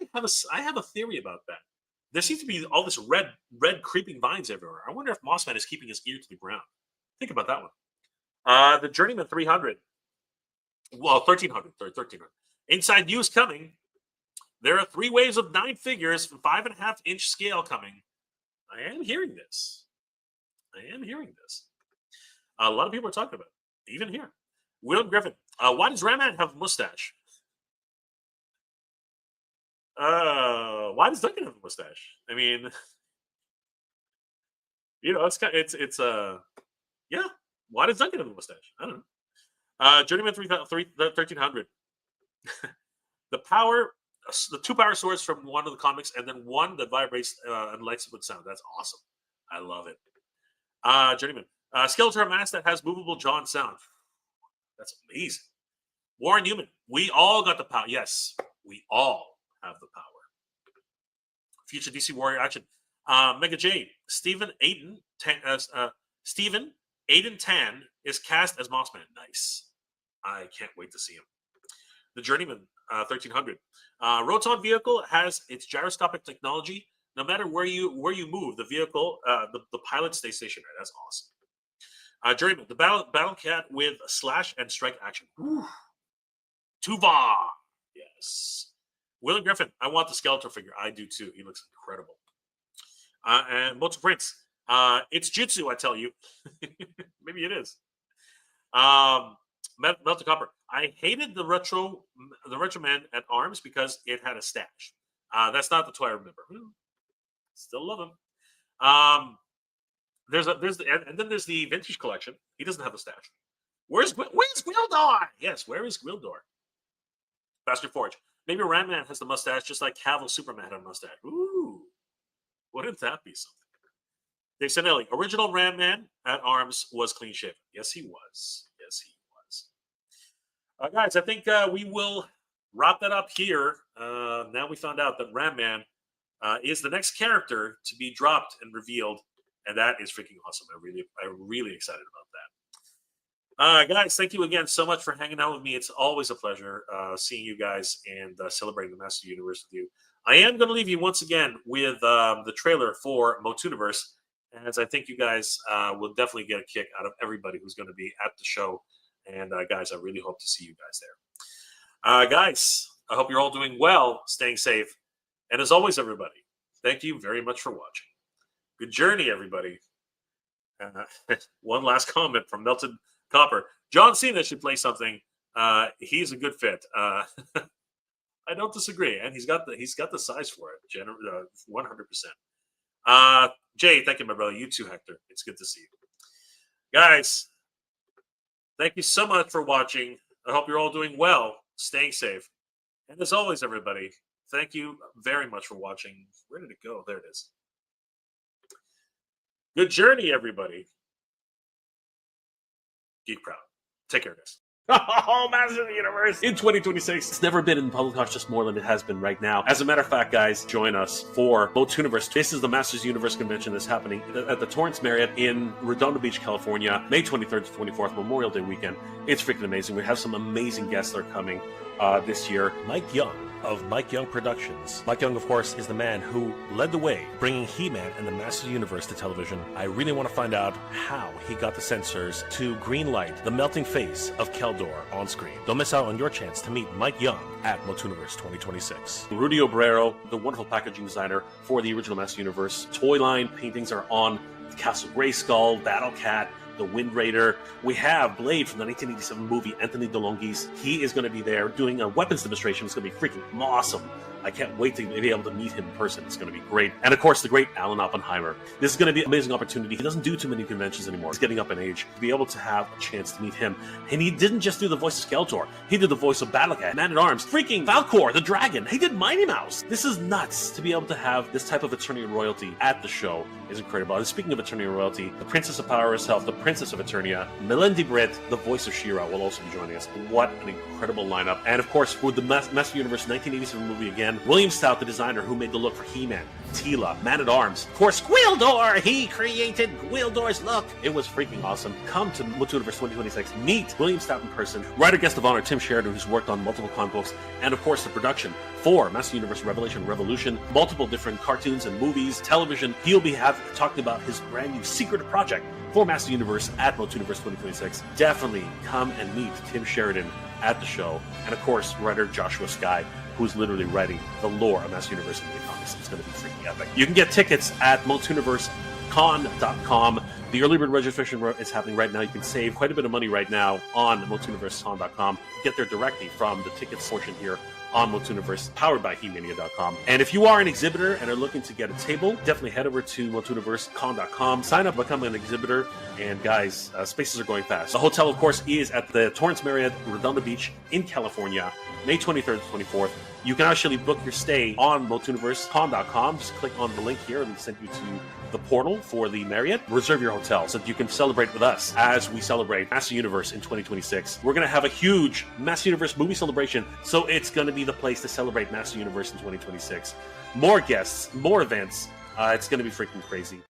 [SPEAKER 2] have a theory about that. There seems to be all this red creeping vines everywhere. I wonder if Mossman is keeping his ear to the ground. Think about that one. The Journeyman 300. Well, 1300. 1300. Inside news coming. There are 3 waves of 9 figures from 5.5-inch scale coming. I am hearing this. A lot of people are talking about it, even here. William Griffin. Why does Ram-Man have a mustache? Why does Duncan have a mustache? I mean, yeah. Why does Duncan have a mustache? I don't know. Journeyman 1300. The 2 power swords from one of the comics, and then one that vibrates and lights up with sound. That's awesome. I love it. Journeyman. Skeletor mask that has movable jaw and sound. That's amazing. Warren Newman. We all got the power. Yes, we all have the power. Future DC Warrior action. Mega J. Stephen Aiden Tan is cast as Mossman. Nice. I can't wait to see him. The Journeyman 1300. Roton vehicle has its gyroscopic technology. No matter where you move, the vehicle, the pilot stays stationary. That's awesome. Journeyman, the battle cat with slash and strike action. Ooh. Tuva. Yes. William Griffin, I want the Skeletor figure. I do too. He looks incredible. And Moto Prince, it's Jutsu, I tell you. Maybe it is. Melted Copper. I hated the Retro Man at Arms because it had a stash. That's not the toy I remember. Still love him. And then there's the vintage collection. He doesn't have a stash. Where's Gwildor? Yes, where is Gwildor? Bastard Forge. Maybe Ram-Man has the mustache, just like Cavill Superman had a mustache. Ooh, wouldn't that be something? Dave Sanelli. Original Ram-Man at Arms was clean shaven. Yes, he was. Guys, I think we will wrap that up here. Now we found out that Ram-Man is the next character to be dropped and revealed, and that is freaking awesome. I'm really excited about that. Guys, thank you again so much for hanging out with me. It's always a pleasure seeing you guys and celebrating the Master Universe with you. I am going to leave you once again with the trailer for Motooniverse, as I think you guys will definitely get a kick out of everybody who's going to be at the show. And guys, I really hope to see you guys there. Guys, I hope you're all doing well, staying safe. And as always, everybody, thank you very much for watching. Good journey, everybody. One last comment from Melted Copper. John Cena should play something. He's a good fit. I don't disagree, and he's got the size for it. 100%. Jay, thank you, my brother. You too, Hector. It's good to see you, guys. Thank you so much for watching. I hope you're all doing well, staying safe, and as always, everybody, thank you very much for watching. Where did it go? There it is. Good journey, everybody. Geek Proud. Take care, guys.
[SPEAKER 1] Oh, Masters of the Universe in 2026. It's never been in public just more than it has been right now. As a matter of fact, guys, join us for Universe. This is the Masters Universe convention that's happening at the Torrance Marriott in Redondo Beach, California, May 23rd to 24th, Memorial Day weekend. It's freaking amazing. We have some amazing guests that are coming this year.
[SPEAKER 3] Mike Young of Mike Young Productions. Mike Young, of course, is the man who led the way bringing He-Man and the Masters of the Universe to television. I really want to find out how he got the censors to greenlight the melting face of Keldor on screen. Don't miss out on your chance to meet Mike Young at Universe 2026.
[SPEAKER 1] Rudy Obrero, the wonderful packaging designer for the original Masters Universe toy line. Paintings are on Castle Grayskull, Battle Cat, the Wind Raider. We have Blade from the 1987 movie, Anthony DeLongis. He is going to be there doing a weapons demonstration. It's going to be freaking awesome. I can't wait to be able to meet him in person. It's going to be great. And of course, the great Alan Oppenheimer. This is going to be an amazing opportunity. He doesn't do too many conventions anymore. He's getting up in age. To be able to have a chance to meet him. And he didn't just do the voice of Skeletor. He did the voice of Battlecat, Man-at-Arms, freaking Falcor, the Dragon. He did Mighty Mouse. This is nuts. To be able to have this type of Eternia royalty at the show is incredible. And speaking of Eternia royalty, the Princess of Power herself, the Princess of Eternia, Melendi Britt, the voice of She-Ra, will also be joining us. What an incredible lineup. And of course, with the Master Universe 1987 movie again, William Stout, the designer who made the look for He-Man, Teela, Man-at-Arms, of course, Gwildor! He created Gwildor's look! It was freaking awesome. Come to Multiverse 2026. Meet William Stout in person. Writer guest of honor, Tim Sheridan, who's worked on multiple comic books, and of course, the production for Master Universe Revelation Revolution, multiple different cartoons and movies, television. He'll be talking about his brand new secret project for Master Universe at Multiverse 2026. Definitely come and meet Tim Sheridan at the show. And of course, writer Joshua Skye, who's literally writing the lore of Master Universe in the comics. It's going to be freaking epic. You can get tickets at multiversecon.com. The early bird registration is happening right now. You can save quite a bit of money right now on multiversecon.com. Get there directly from the tickets portion here on Multiverse, powered by He-Mania.com. And if you are an exhibitor and are looking to get a table, definitely head over to multiversecon.com. Sign up, become an exhibitor, and guys, spaces are going fast. The hotel, of course, is at the Torrance Marriott, Redondo Beach in California, May 23rd to 24th. You can actually book your stay on multiversecon.com. Just click on the link here and send you to the portal for the Marriott. Reserve your hotel so that you can celebrate with us as we celebrate Master Universe in 2026. We're going to have a huge Master Universe movie celebration, so it's going to be the place to celebrate Master Universe in 2026. More guests, more events. It's going to be freaking crazy.